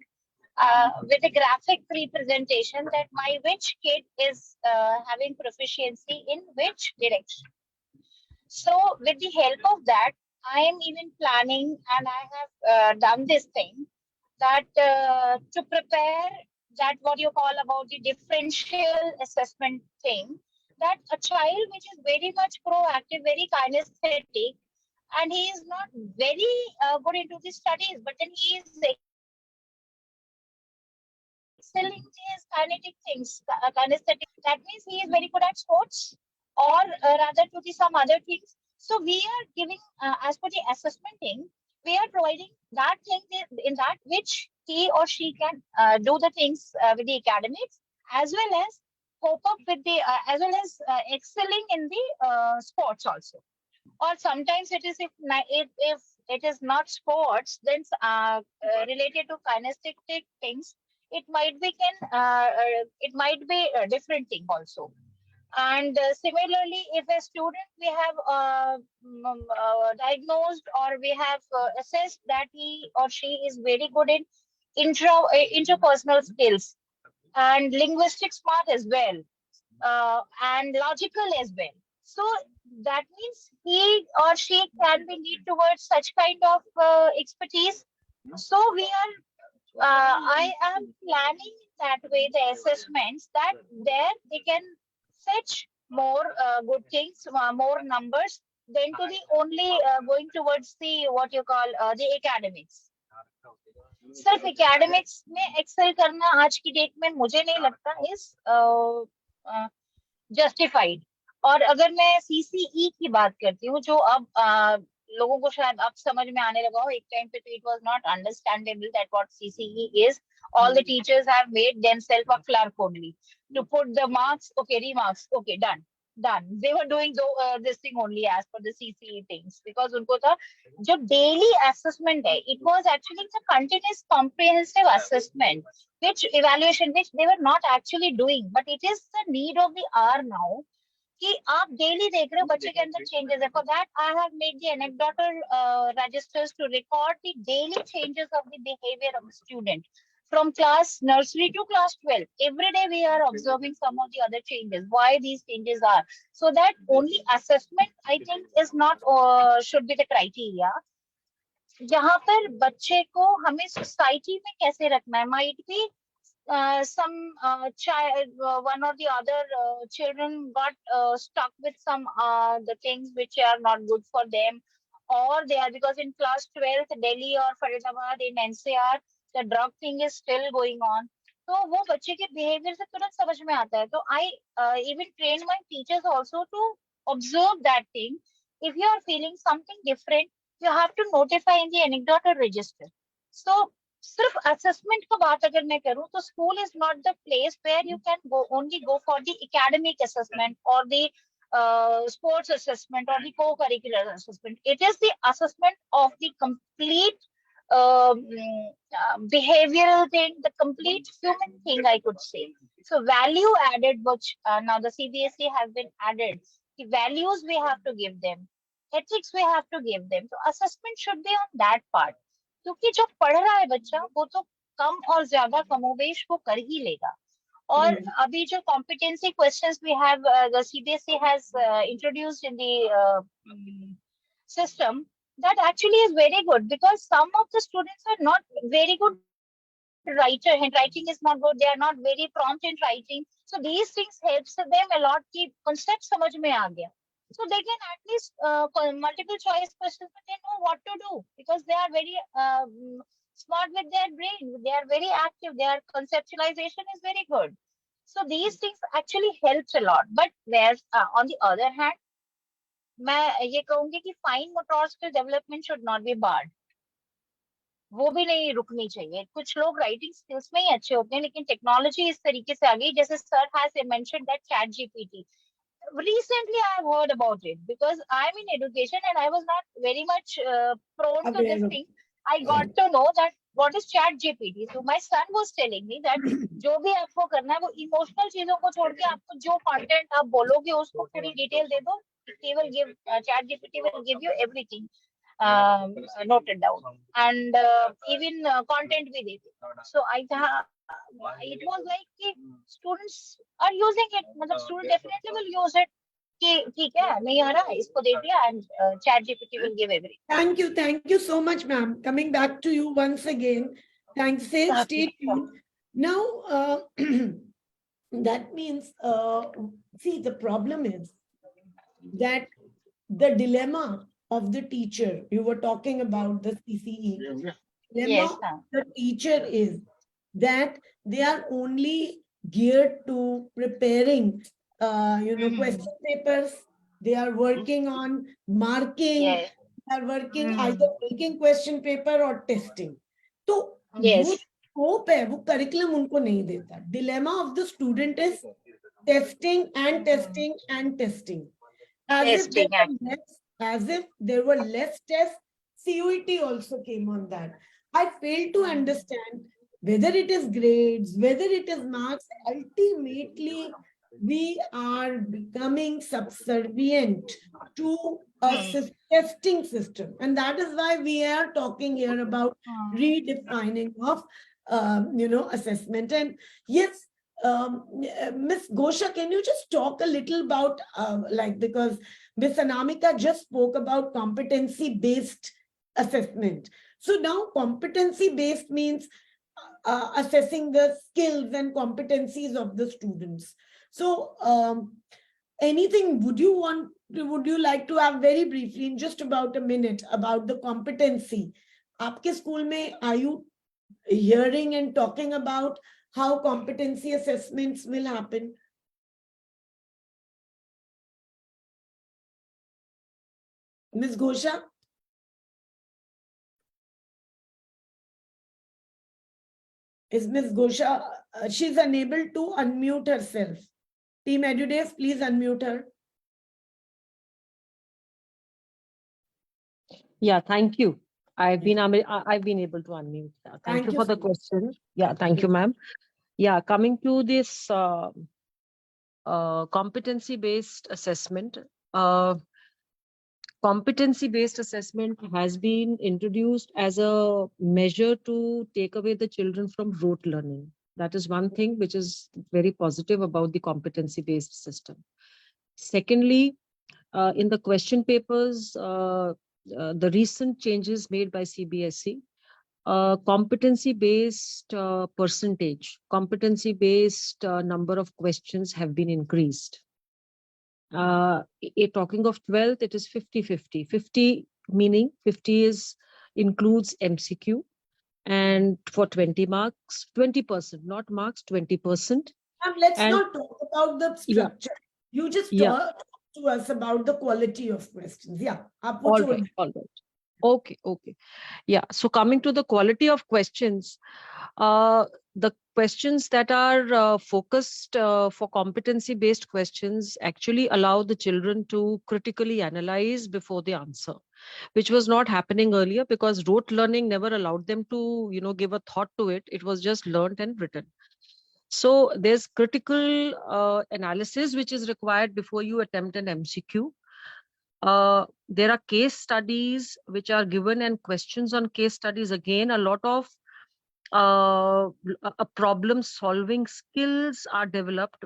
with a graphic representation that my which kid is having proficiency in which direction. So with the help of that, I am even planning, and I have done this thing, that to prepare that what you call about the differential assessment thing, that a child which is very much proactive, very kinesthetic, and he is not very good into the studies, but then he is excelling his kinetic things, kinesthetic. That means he is very good at sports, or rather to the some other things. So we are giving, as per the assessment thing, we are providing that thing in that which he or she can do the things with the academics, as well as cope up with the, as well as excelling in the sports also. Or sometimes it is if it is not sports, then related to kinesthetic things, it might be different thing also. And similarly, if a student we have diagnosed, or we have assessed that he or she is very good in interpersonal skills and linguistic smart as well, and logical as well. So that means he or she can be lead towards such kind of expertise. So I am planning that way the assessments, that there they can fetch more good things, more numbers, than to the only going towards the what you call the academics. सिर्फ academics में Excel करना आज की date में मुझे नहीं लगता is justified. और अगर मैं सीसीई की बात करती हूँ, जो अब लोगों को शायद अब समझ में आने लगा हो, एक टाइम पे तो it was not understandable that what CCE is. All the teachers have made themselves a clerk only to put the marks. Okay, remarks. Okay, done. They were doing this thing only as per the CCE things, because उनको था जो daily assessment है, it was actually the continuous comprehensive assessment, which evaluation which they were not actually doing, but it is the need of the hour now कि आप daily देख रहे हो बच्चे के अंदर changes है. For that, I have made the anecdotal registers to record the daily changes of the behavior of the student from class nursery to class 12. Every day we are observing some of the other changes. Why these changes are? So that only assessment, I think, is not should be the criteria. यहाँ पर बच्चे को हमें society में कैसे रखना है. Might be some child, one or the other children got stuck with some the things which are not good for them, or they are, because in class 12th Delhi or Faridabad in NCR the drug thing is still going on. तो वो बच्चे के behavior से तुरंत समझ में आता है. तो I even train my teachers also to observe that thing. If you are feeling something different, you have to notify in the anecdotal register. So सिर्फ assessment का बात अगर मैं करूँ तो school is not the place where you can only go for the academic assessment or the sports assessment or the co-curricular assessment. It is the assessment of the complete behavioral thing, the complete human thing, I could say. So value added, which now the CBSE has been added. The values we have to give them, ethics we have to give them. So assessment should be on that part. क्योंकि जो पढ़ रहा है बच्चा वो तो कम और ज्यादा कमोबेश वो कर ही लेगा. और अभी जो competency questions we have, the CBSE has introduced in the system, that actually is very good, because some of the students are not very good writer, handwriting is not good, they are not very prompt in writing. So these things helps them a lot कि concept समझ में आ गया. So they can at least multiple choice questions, but they know what to do because they are very smart with their brain. They are very active. Their conceptualization is very good. So these things actually helps a lot. But whereas on the other hand, मैं ये कहूँगी कि fine motor skill development should not be barred. वो भी नहीं रुकनी चाहिए. कुछ लोग writing skills में ही अच्छे होते हैं, लेकिन technology इस तरीके से आ गई. जैसे sir has mentioned that ChatGPT. Recently I have heard about it because I'm in education and I was not very much prone to this thing. I got to know that what is ChatGPT. So my son was telling me that जो भी आपको करना है वो emotional चीजों को छोड़ के आपको जो content आप बोलोगे उसको पूरी detail दे दो. He will give ChatGPT will give you everything noted down and even content भी दे दे. So it was like कि students are using it. मतलब student definitely will use it. कि ठीक है नहीं आ रहा इसको दे दिया and ChatGPT will give everything. Thank you so much, ma'am. Coming back to you once again. Thanks. Stay tuned. Now, that means, see, the problem is that the dilemma of the teacher, you were talking about the CCE. Dilemma of the teacher is that they are only geared to preparing question papers. They are working on marking. They are working either making question paper or testing. So वो scope है, वो curriculum उनको नहीं देता. Dilemma of the student is testing and testing and testing. As if there were less tests, CUET also came on that. I fail to understand whether it is grades, whether it is marks. Ultimately, we are becoming subservient to a testing system. And that is why we are talking here about redefining of, assessment. And yes, Miss Gosha, can you just talk a little about, because Miss Anamika just spoke about competency-based assessment. So now competency-based means assessing the skills and competencies of the students. So anything would you like to have very briefly in just about a minute about the competency? Aapke school mein, are you hearing and talking about how competency assessments will happen? Ms. Gosha? Is Ms. Gosha, she's unable to unmute herself. Team Edudevs, please unmute her. Yeah, thank you. I've been able to unmute. Thank you for the question. Yeah, thank you, ma'am. Yeah, coming to this competency-based assessment. Competency-based assessment has been introduced as a measure to take away the children from rote learning. That is one thing which is very positive about the competency-based system. Secondly, in the question papers, the recent changes made by CBSE, competency-based percentage, competency-based number of questions have been increased. Talking of 12th, it is 50-50. 50 meaning 50 includes MCQ, and for 20 marks, 20%, not marks, 20%. Let's not talk about the structure. You just talk to us about the quality of questions. All right. Okay. Yeah. So coming to the quality of questions, the questions that are focused for competency-based questions actually allow the children to critically analyze before they answer, which was not happening earlier because rote learning never allowed them to, give a thought to it. It was just learned and written. So there's critical analysis which is required before you attempt an MCQ. There are case studies which are given and questions on case studies. Again, a lot of problem solving skills are developed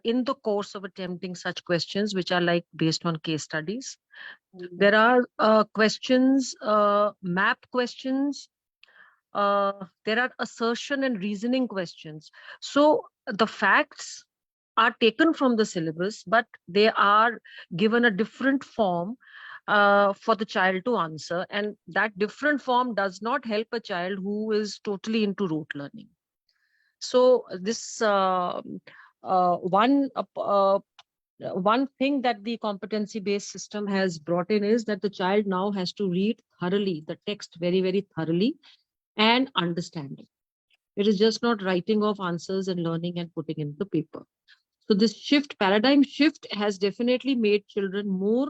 in the course of attempting such questions, which are like based on case studies. There are questions, map questions. There are assertion and reasoning questions. So the facts are taken from the syllabus, but they are given a different form for the child to answer. And that different form does not help a child who is totally into rote learning. So this one thing that the competency-based system has brought in is that the child now has to read thoroughly the text very, very thoroughly and understand it. It is just not writing off answers and learning and putting into paper. So this paradigm shift has definitely made children more,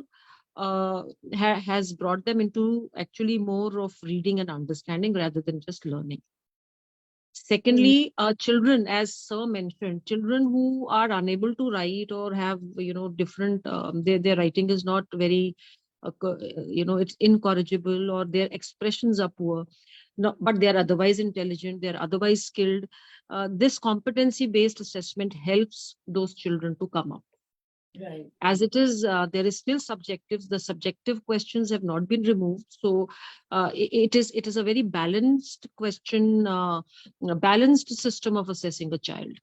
has brought them into actually more of reading and understanding rather than just learning. Secondly, children, as Sir mentioned, children who are unable to write or have, different, their writing is not very, it's incorrigible or their expressions are poor. No, but they are otherwise intelligent, they are otherwise skilled. This competency-based assessment helps those children to come up. Right. As it is, there is still subjectives. The subjective questions have not been removed. So it is a very balanced question, a balanced system of assessing a child.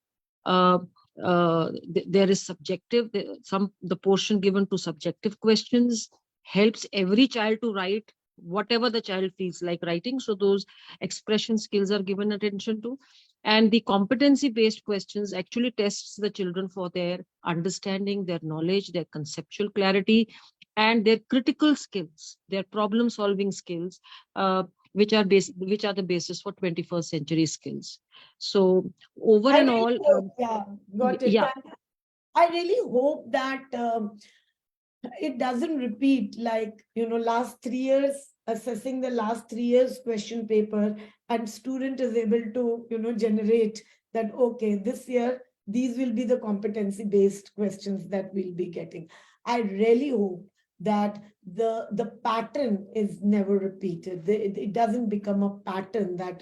There is subjective, the portion given to subjective questions helps every child to write whatever the child feels like writing. So those expression skills are given attention to. And the competency-based questions actually tests the children for their understanding, their knowledge, their conceptual clarity, and their critical skills, their problem-solving skills, which are the basis for 21st century skills. So got it. Yeah. I really hope that it doesn't repeat like, last 3 years, assessing the last 3 years question paper, and student is able to, generate that, okay, this year, these will be the competency-based questions that we'll be getting. I really hope that the pattern is never repeated. It doesn't become a pattern that,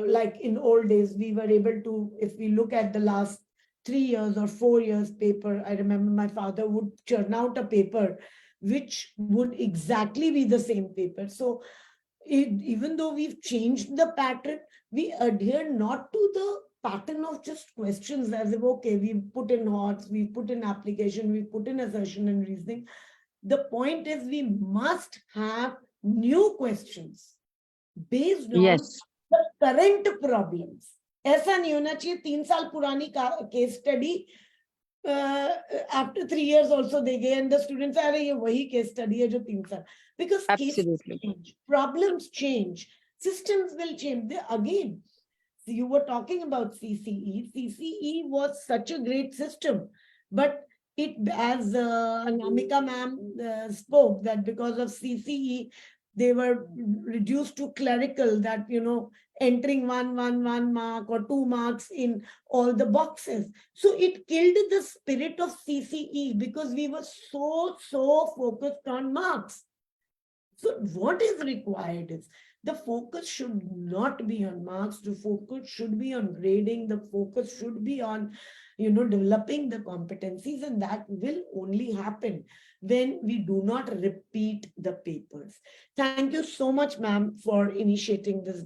like in old days, we were able to, if we look at the last 3 years or 4 years paper, I remember my father would churn out a paper which would exactly be the same paper. So even though we've changed the pattern, we adhere not to the pattern of just questions as if, okay, we've put in odds, we've put in application, we've put in assertion and reasoning. The point is we must have new questions based on the current problems. ऐसा नहीं होना चाहिए 3 साल पुरानी case study after 3 years also they gave and the students are ये वही case study है जो 3 साल, because cases change, problems change, systems will change. Again, you were talking about CCE. CCE was such a great system, but it, as Anamika ma'am spoke, that because of CCE, they were reduced to clerical, that, entering one mark or 2 marks in all the boxes. So it killed the spirit of CCE because we were so focused on marks. So what is required is the focus should not be on marks. The focus should be on grading. The focus should be on, developing the competencies, and that will only happen when we do not repeat the papers. Thank you so much, ma'am, for initiating this.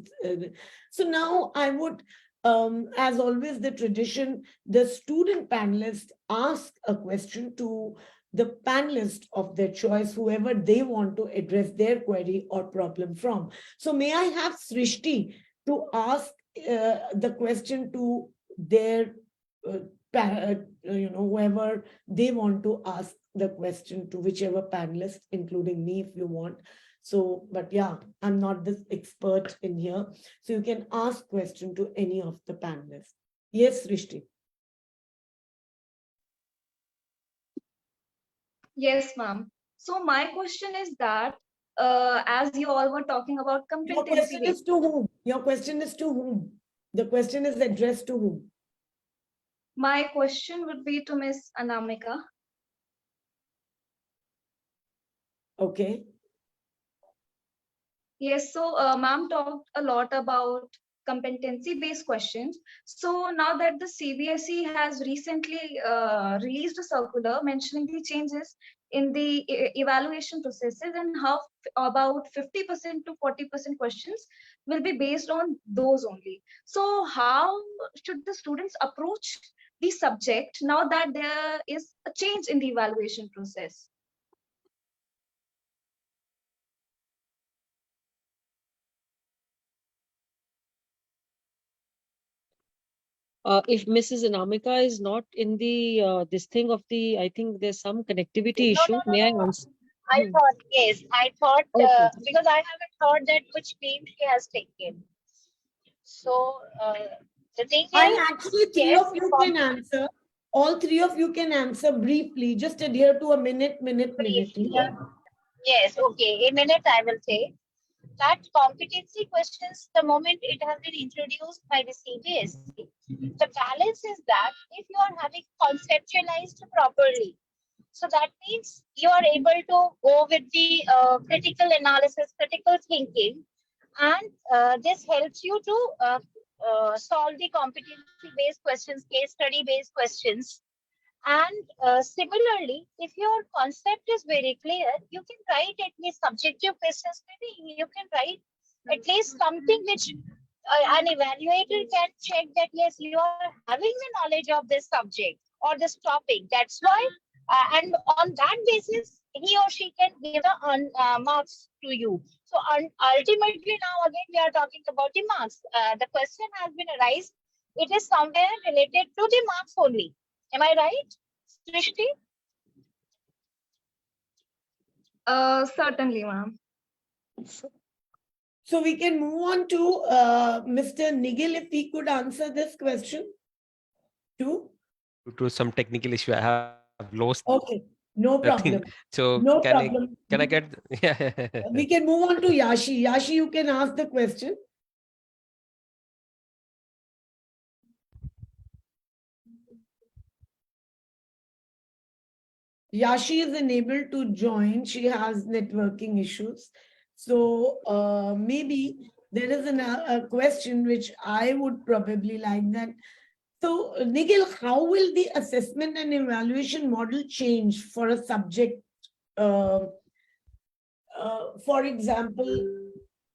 So now I would, as always, the tradition, the student panelists ask a question to the panelist of their choice, whoever they want to address their query or problem from. So may I have Srishti to ask the question to their, whoever they want to ask the question to, whichever panelist, including me if you want. So, but yeah, I'm not this expert in here. So you can ask question to any of the panelists. Yes, Srishti. Yes, ma'am. So my question is that, as you all were talking about Your competency question based, is to whom? Your question is to whom? The question is addressed to whom? my question would be to Miss Anamika. Okay. Yes, so ma'am talked a lot about competency-based questions. So now that the CBSE has recently released a circular mentioning the changes in the evaluation processes and how about 50% to 40% questions will be based on those only. So how should the students approach the subject now that there is a change in the evaluation process? If Mrs. Anamika is not in the this thing of the, I think there's some connectivity No, issue. no, no, May I no. answer? I thought, yes, I thought, Okay. because I haven't heard that which name she has taken. So, the thing And is, actually, three yes, of you can answer. All three of you can answer briefly. Just adhere to a minute. briefly. Yeah. Yes, okay. A minute I will take. That competency questions, the moment it has been introduced by the CBSE, the balance is that if you are having conceptualized properly, so that means you are able to go with the critical analysis, critical thinking, and this helps you to solve the competency-based questions, case study-based questions. And similarly, if your concept is very clear, you can write at least subjective questions. Maybe you can write at least something which an evaluator can check that yes, you are having the knowledge of this subject or this topic. That's why, and on that basis, he or she can give the marks to you. So ultimately, now again we are talking about the marks. The question has been arised. It is somewhere related to the marks only. Am I right, Srishti? Certainly, ma'am. So we can move on to Mr. Nigel, if he could answer this question too. Due to some technical issue, I have lost Okay, no the thing. problem. So No can problem. I get? Yeah. We can move on to Yashi. Yashi, you can ask the question. Yashi is unable to join. She has networking issues. So maybe there is a question which I would probably like that. So Nigel, how will the assessment and evaluation model change for a subject? For example,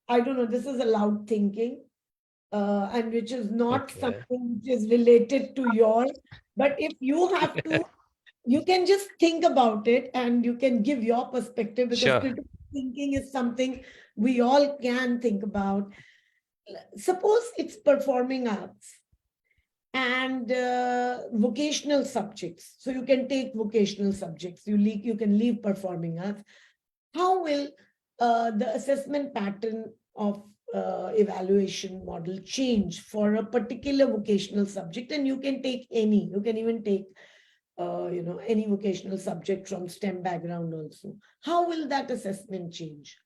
I don't know, this is a loud thinking. And which is not Okay. something which is related to yours. But if you have to, you can just think about it and you can give your perspective, because Sure. critical thinking is something we all can think about. Suppose it's performing arts and vocational subjects. So you can take vocational subjects, you can leave performing arts. How will the assessment pattern of evaluation model change for a particular vocational subject? And you can take any, you can even take any vocational subject from STEM background also. How will that assessment change?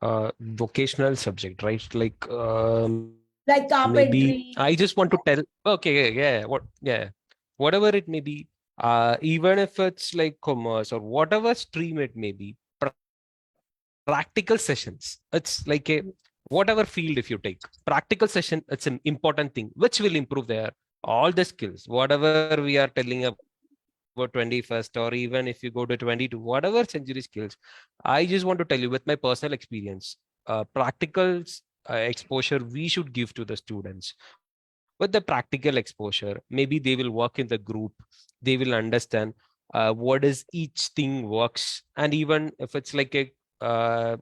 vocational subject, right? Like Like maybe carpentry. I just want to tell, okay, yeah, whatever it may be, even if it's like commerce or whatever stream it may be, practical sessions, it's like a whatever field if you take practical session, it's an important thing which will improve their all the skills, whatever we are telling about 21st, or even if you go to 22, whatever century skills. I just want to tell you with my personal experience, practical exposure we should give to the students. With the practical exposure, maybe they will work in the group, they will understand what is each thing works, and even if it's like a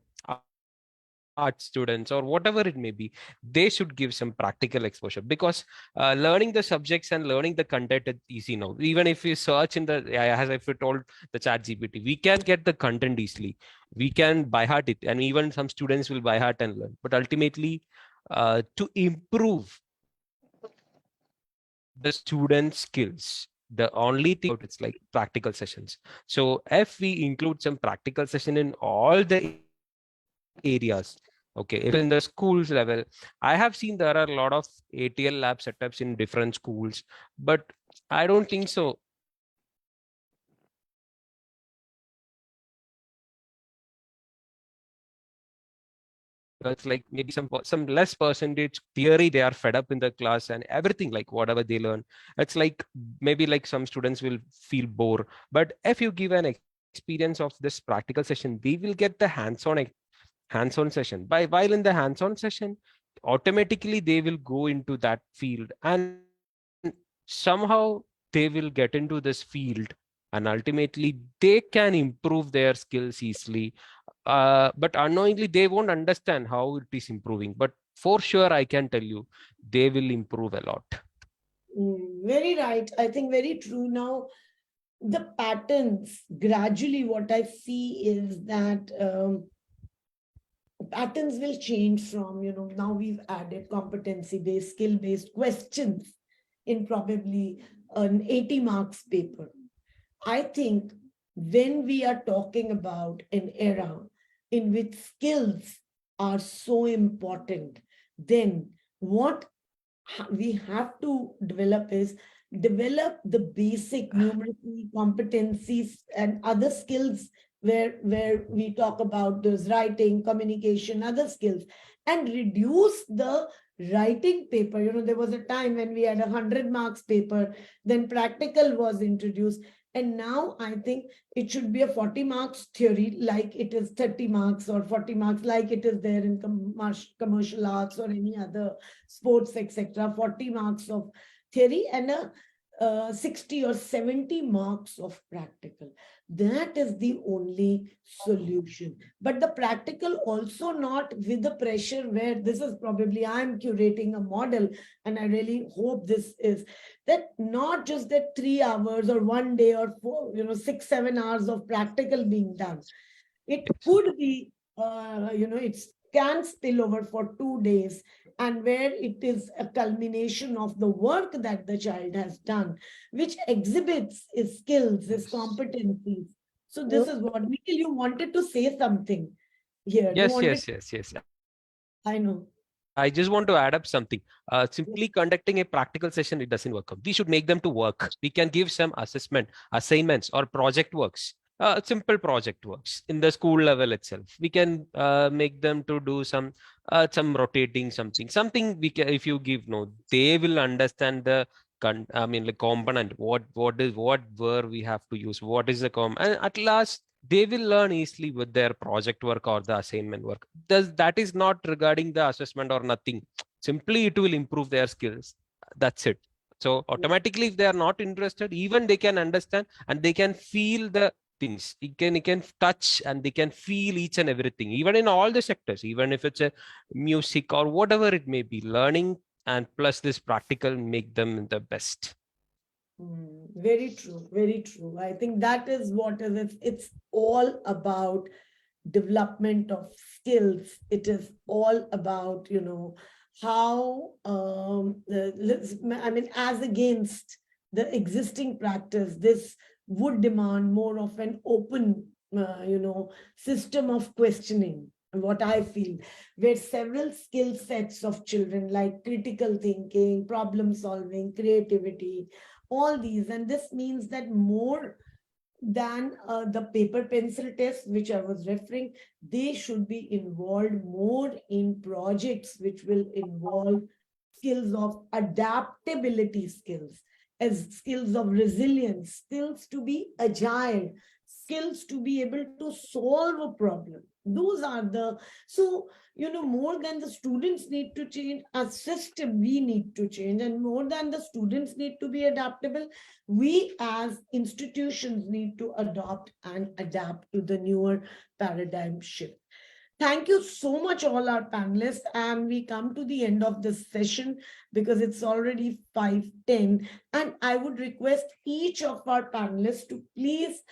art students or whatever it may be, they should give some practical exposure, because learning the subjects and learning the content is easy now. Even if you search in the, as if you told the chat GPT, we can get the content easily, we can by heart it, and even some students will by heart and learn. But ultimately, to improve the student skills, the only thing about it's like practical sessions. So if we include some practical session in all the areas, okay, if in the schools level, I have seen there are a lot of ATL lab setups in different schools, but I don't think so. It's like maybe some less percentage theory, they are fed up in the class and everything, like whatever they learn, it's like maybe like some students will feel bored. But if you give an experience of this practical session, they will get the hands-on session. While in the hands-on session, automatically they will go into that field, and somehow they will get into this field, and ultimately they can improve their skills easily. But unknowingly they won't understand how it is improving, but for sure I can tell you they will improve a lot. Very right. I think very true. Now, the patterns, gradually what I see is that patterns will change from, now we've added competency-based, skill-based questions in probably an 80 marks paper. I think when we are talking about an era in which skills are so important, then what we have to develop the basic numeracy competencies and other skills, where we talk about those writing, communication, other skills, and reduce the writing paper. There was a time when we had 100 marks paper, then practical was introduced, and now I think it should be a 40 marks theory, like it is 30 marks, or 40 marks like it is there in commercial arts or any other sports, etc. 40 marks of theory and a 60 or 70 marks of practical. That is the only solution. But the practical also not with the pressure, where this is probably I'm curating a model, and I really hope this is that not just that 3 hours or 1 day or 4, 6, 7 hours of practical being done. It could be, it can spill over for 2 days, and where it is a culmination of the work that the child has done, which exhibits his skills, his competencies. So this is what, Nikhil, you wanted to say something here. You Yes, wanted, yes, yes, yes. I know. I just want to add up something. Simply conducting a practical session, it doesn't work out. We should make them to work. We can give some assessment, assignments, or project works. Simple project works in the school level itself. We can make them to do some rotating something we can. If you give no, they will understand the I mean the component. What where we have to use. What is the and at last they will learn easily with their project work or the assignment work. That is not regarding the assessment or nothing. Simply it will improve their skills. That's it. So automatically, if they are not interested, even they can understand and they can feel the things. It can touch and they can feel each and everything, even in all the sectors, even if it's a music or whatever it may be. Learning and plus this practical make them the best. Very true, very true. I think that is what is it. It's all about development of skills. It is all about, how, I mean, as against the existing practice, this would demand more of an open, system of questioning. what I feel, where several skill sets of children like critical thinking, problem solving, creativity, all these. And this means that more than the paper pencil test, which I was referring, they should be involved more in projects which will involve skills of adaptability skills, as skills of resilience, skills to be agile, skills to be able to solve a problem. Those are the, so, more than the students need to change, as system, we need to change. And more than the students need to be adaptable, we as institutions need to adopt and adapt to the newer paradigm shift. Thank you so much, all our panelists. And we come to the end of this session because it's already 5:10. And I would request each of our panelists to please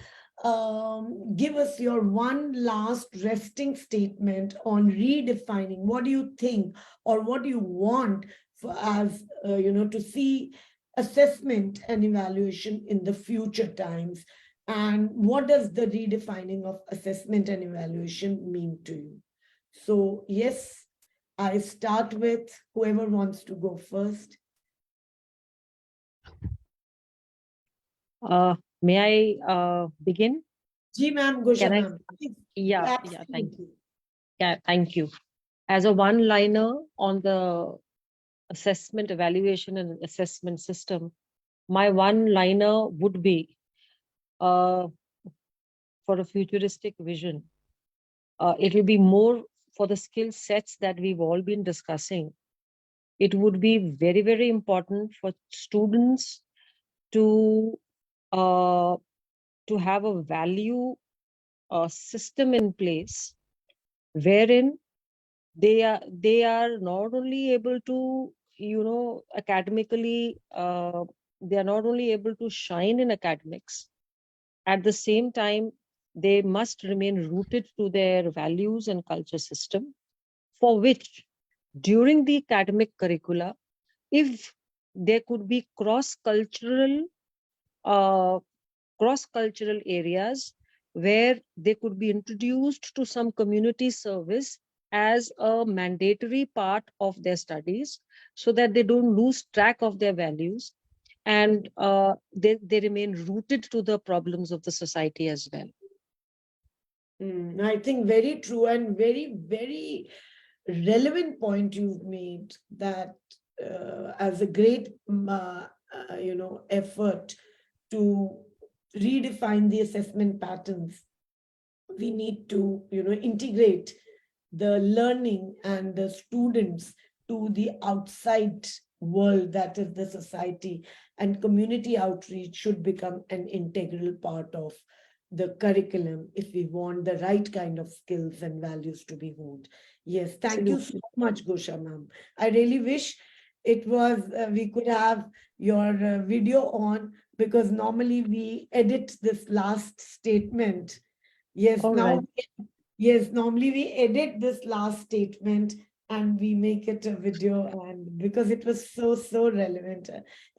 give us your one last resting statement on redefining. What do you think, or what do you want for as to see assessment and evaluation in the future times? And what does the redefining of assessment and evaluation mean to you? So, yes, I start with whoever wants to go first. May I begin? Ji ma'am, Gosha Can I? ma'am. Yeah, thank you. Yeah, thank you. As a one-liner on the assessment, evaluation, and assessment system, my one-liner would be for a futuristic vision. It will be more for the skill sets that we've all been discussing. It would be very, very important for students to have a value system in place wherein they are not only able to academically they are not only able to shine in academics, at the same time they must remain rooted to their values and culture system, for which during the academic curricula, if there could be cross-cultural areas where they could be introduced to some community service as a mandatory part of their studies, so that they don't lose track of their values, and they remain rooted to the problems of the society as well. I think very true and very, very relevant point you've made, that as a great, effort to redefine the assessment patterns, we need to, integrate the learning and the students to the outside world, that is the society, and community outreach should become an integral part of the curriculum if we want the right kind of skills and values to be honed. Yes, thank you so much, Gosha ma'am. I really wish it was we could have your video on, because normally we edit this last statement. Yes, All now, right. yes, normally we edit this last statement and we make it a video, and because it was so, so relevant.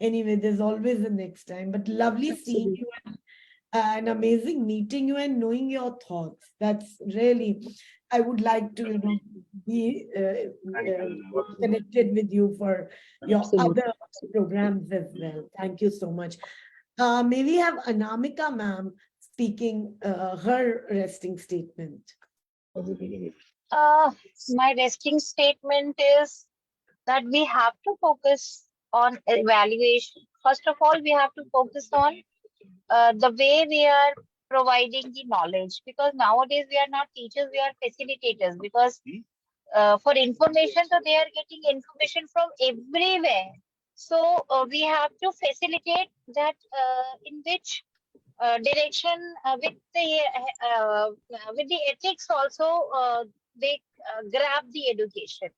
Anyway, there's always a next time, but lovely seeing you, and amazing meeting you and knowing your thoughts. That's really, I would like to, be connected with you for your Absolutely. other programs as well. Thank you so much. May we have Anamika ma'am speaking her resting statement? My resting statement is that we have to focus on evaluation. First of all, we have to focus on the way we are providing the knowledge, because nowadays we are not teachers, we are facilitators, because for information, so they are getting information from everywhere. So we have to facilitate that in which direction with the ethics also they grab the education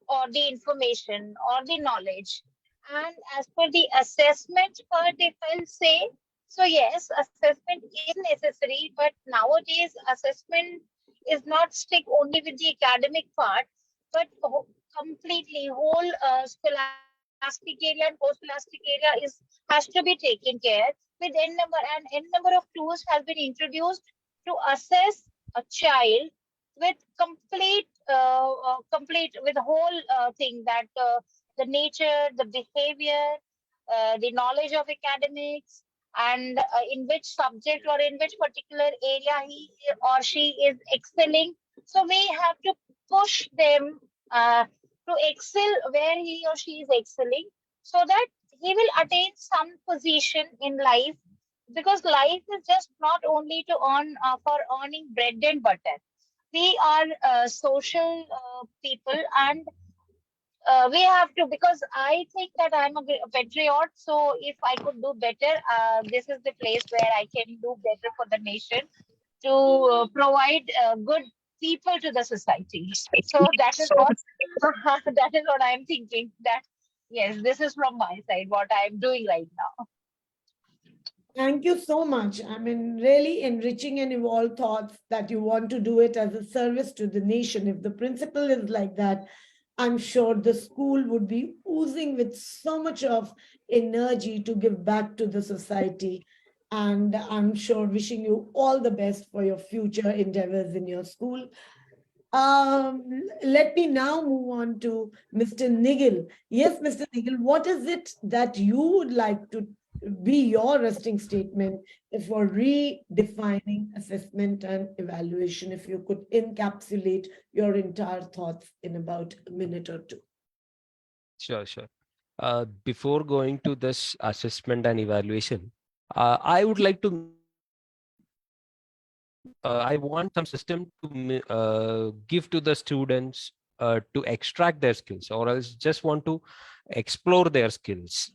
or the information or the knowledge. And as per the assessment part, if I'll say, so yes, assessment is necessary, but nowadays assessment is not stick only with the academic part, but completely whole scholastic area and post-scholastic area has to be taken care with n number of tools has been introduced to assess a child with complete with the whole thing that the nature, the behavior, the knowledge of academics, and in which subject or in which particular area he or she is excelling. So we have to push them to excel where he or she is excelling, so that he will attain some position in life, because life is just not only to earn for earning bread and butter. We are social people, and we have to, because I think that I'm a patriot. So if I could do better, this is the place where I can do better for the nation, to provide good people to the society. So that is what that is what I'm thinking. That yes, this is from my side what I'm doing right now. Thank you so much. I mean, really enriching and evolved thoughts that you want to do it as a service to the nation. If the principle is like that, I'm sure the school would be oozing with so much of energy to give back to the society. And I'm sure wishing you all the best for your future endeavors in your school. Let me now move on to Mr. Nigel. Yes, Mr. Nigel, what is it that you would like to be your resting statement for redefining assessment and evaluation? If you could encapsulate your entire thoughts in about a minute or two. Sure, sure. Before going to this assessment and evaluation, I would like to I want some system to give to the students to extract their skills, or else just want to explore their skills.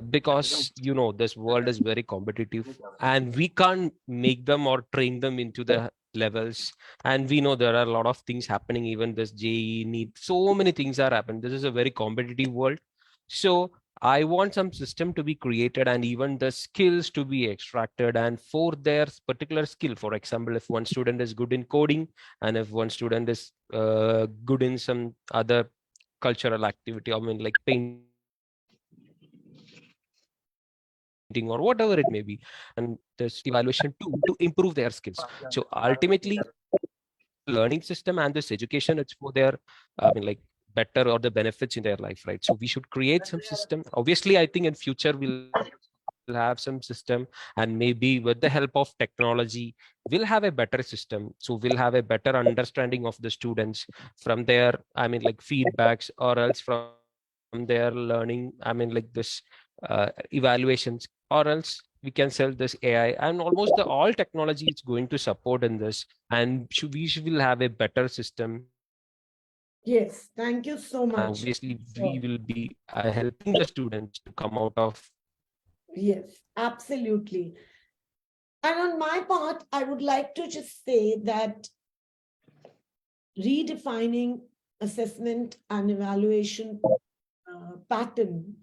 Because this world is very competitive, and we can't make them or train them into the levels. And we know there are a lot of things happening, even this JEE need, so many things are happening. This is a very competitive world. So I want some system to be created, and even the skills to be extracted, and for their particular skill. For example, if one student is good in coding, and if one student is good in some other cultural activity, I mean like painting or whatever it may be, and this evaluation to improve their skills. So ultimately, learning system and this education, it's for their like better or the benefits in their life, right? So we should create some system. Obviously, I think in future we'll have some system, and maybe with the help of technology we'll have a better system. So we'll have a better understanding of the students from their like feedbacks, or else from their learning, like this evaluations, or else we can sell this AI, and almost all technology is going to support in this, and will have a better system. Yes, thank you so And much. obviously we will be helping the students to come out of. Yes, absolutely. And on my part, I would like to just say that redefining assessment and evaluation pattern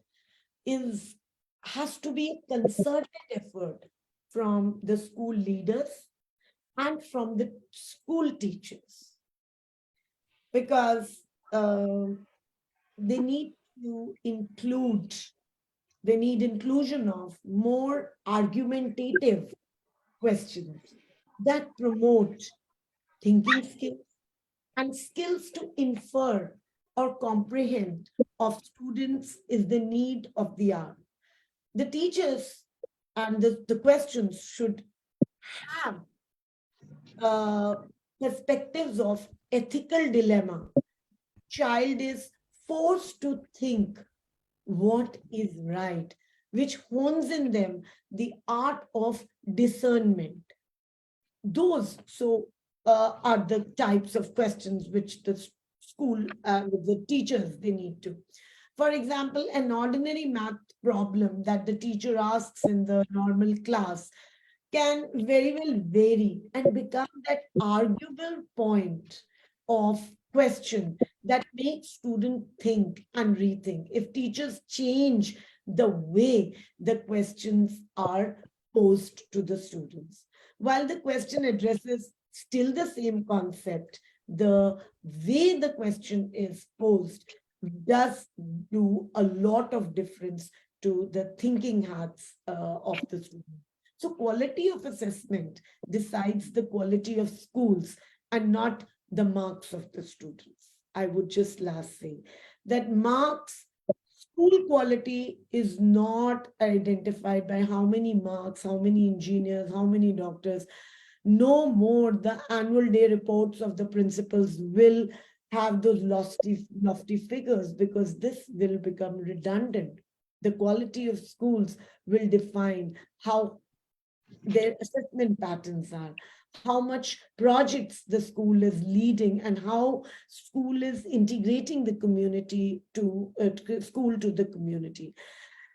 has to be a concerted effort from the school leaders and from the school teachers, because they need to need inclusion of more argumentative questions that promote thinking skills and skills to infer or comprehend of students is the need of the hour. The teachers and the questions should have perspectives of ethical dilemma. Child is forced to think what is right, which hones in them the art of discernment. Those are the types of questions which the school with the teachers they need to. For example, an ordinary math problem that the teacher asks in the normal class can very well vary and become that arguable point of question that makes students think and rethink. If teachers change the way the questions are posed to the students, while the question addresses still the same concept, the way the question is posed does do a lot of difference to the thinking hats of the student. So quality of assessment decides the quality of schools and not the marks of the students. I would just last say that marks, school quality is not identified by how many marks, how many engineers, how many doctors. No more the annual day reports of the principals will have those lofty figures, because this will become redundant. The quality of schools will define how their assessment patterns are, how much projects the school is leading, and how school is integrating the community to school to the community.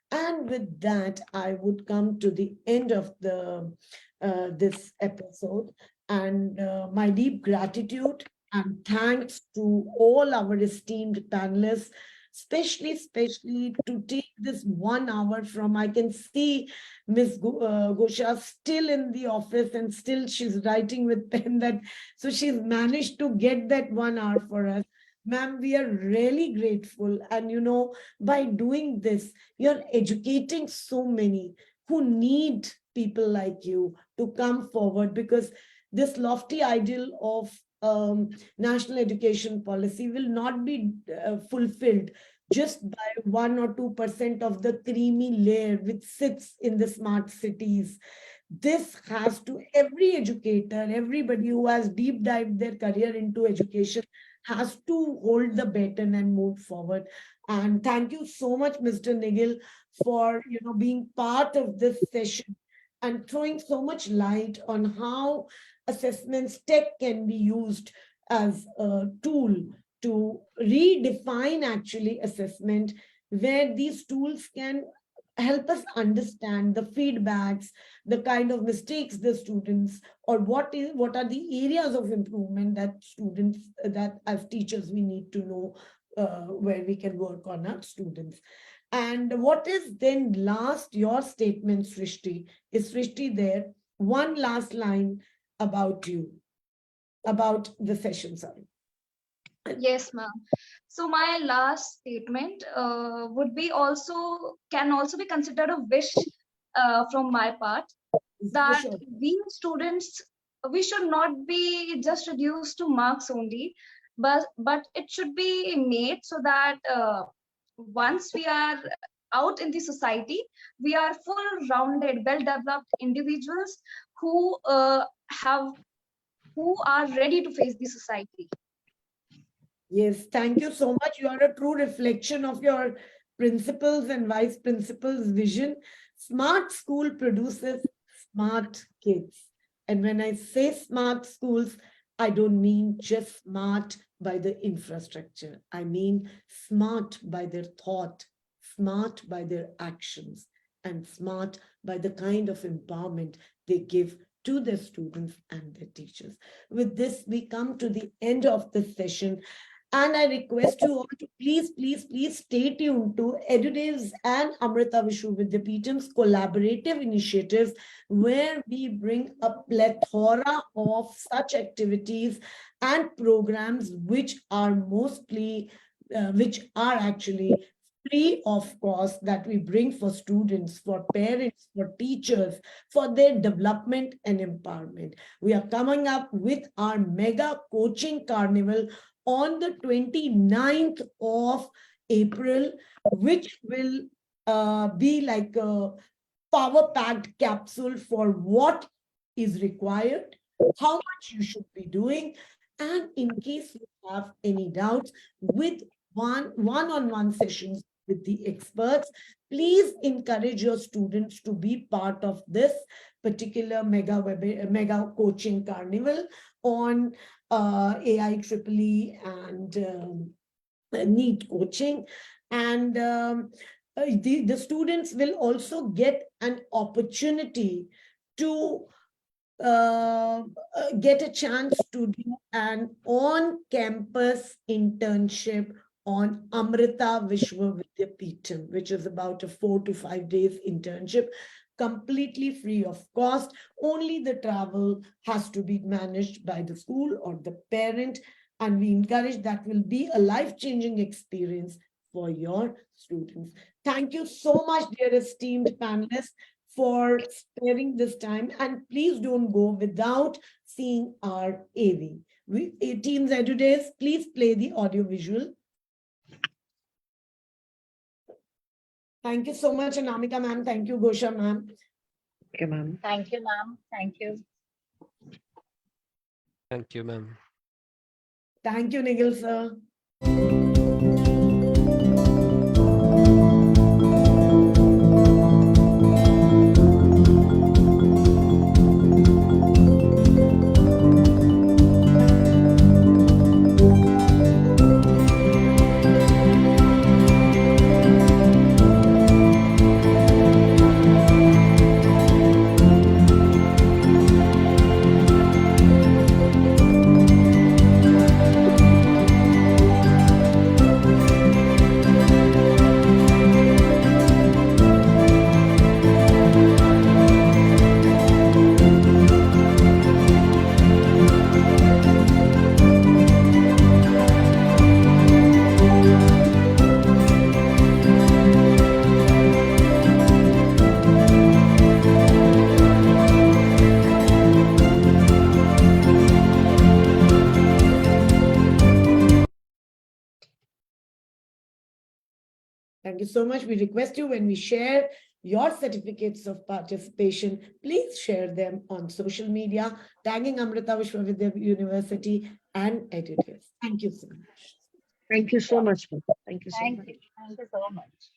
And with that, I would come to the end of the this episode, and my deep gratitude and thanks to all our esteemed panelists, especially to take this 1 hour from, I can see Miss Gosha still in the office and still she's writing with pen, that so she's managed to get that 1 hour for us. Ma'am, we are really grateful. And by doing this, you're educating so many who need people like you to come forward, because this lofty ideal of national education policy will not be fulfilled just by 1 or 2% of the creamy layer which sits in the smart cities. This has to, every educator, everybody who has deep dived their career into education has to hold the baton and move forward. And thank you so much, Mr. Nigel, for being part of this session and throwing so much light on how assessments tech can be used as a tool to redefine actually assessment, where these tools can help us understand the feedbacks, the kind of mistakes the students, or what are the areas of improvement that students, that as teachers we need to know, where we can work on our students. And what is then last, your statement, Srishti? Is Srishti there? One last line about you, about the session, sorry. Yes, ma'am. So my last statement can also be considered a wish from my part, that Sure. we students, we should not be just reduced to marks only, but it should be made so that once we are out in the society, we are full rounded, well developed individuals who who are ready to face the society. Yes, thank you so much. You are a true reflection of your principals and vice principals' vision. Smart school produces smart kids. And when I say smart schools, I don't mean just smart by the infrastructure. I mean smart by their thought, smart by their actions, and smart by the kind of empowerment they give to their students and their teachers. With this, we come to the end of the session. And I request you all to please stay tuned to Edudevs and Amrita Vishwa Vidyapeetham's collaborative initiatives, where we bring a plethora of such activities and programs which are actually free of cost, that we bring for students, for parents, for teachers, for their development and empowerment. We are coming up with our mega coaching carnival on the 29th of April, which will be like a power-packed capsule for what is required, how much you should be doing, and in case you have any doubts, with one-on-one sessions with the experts, please encourage your students to be part of this particular mega coaching carnival on AIEEE and NEET coaching. And the students will also get an opportunity to get a chance to do an on-campus internship on Amrita Vishwa Vidyapeetham, which is about a 4 to 5 days internship, completely free of cost. Only the travel has to be managed by the school or the parent, and we encourage that will be a life-changing experience for your students. Thank you so much, dear esteemed panelists, for sparing this time. And please don't go without seeing our AV. Teams Edudevs, please play the audio visual. Thank you so much, Anamika ma'am. Thank you, Gosha ma'am. Okay, ma'am. Thank you, ma'am. Thank you. Thank you, ma'am. Thank you, Nigel sir. Thank you so much. We request you, when we share your certificates of participation, please share them on social media, tagging Amrita Vishwa Vidyapeetham University and Edudevs. Thank you so much. Thank you so much, ma'am. Thank you so much. Thank you. Thank you so much.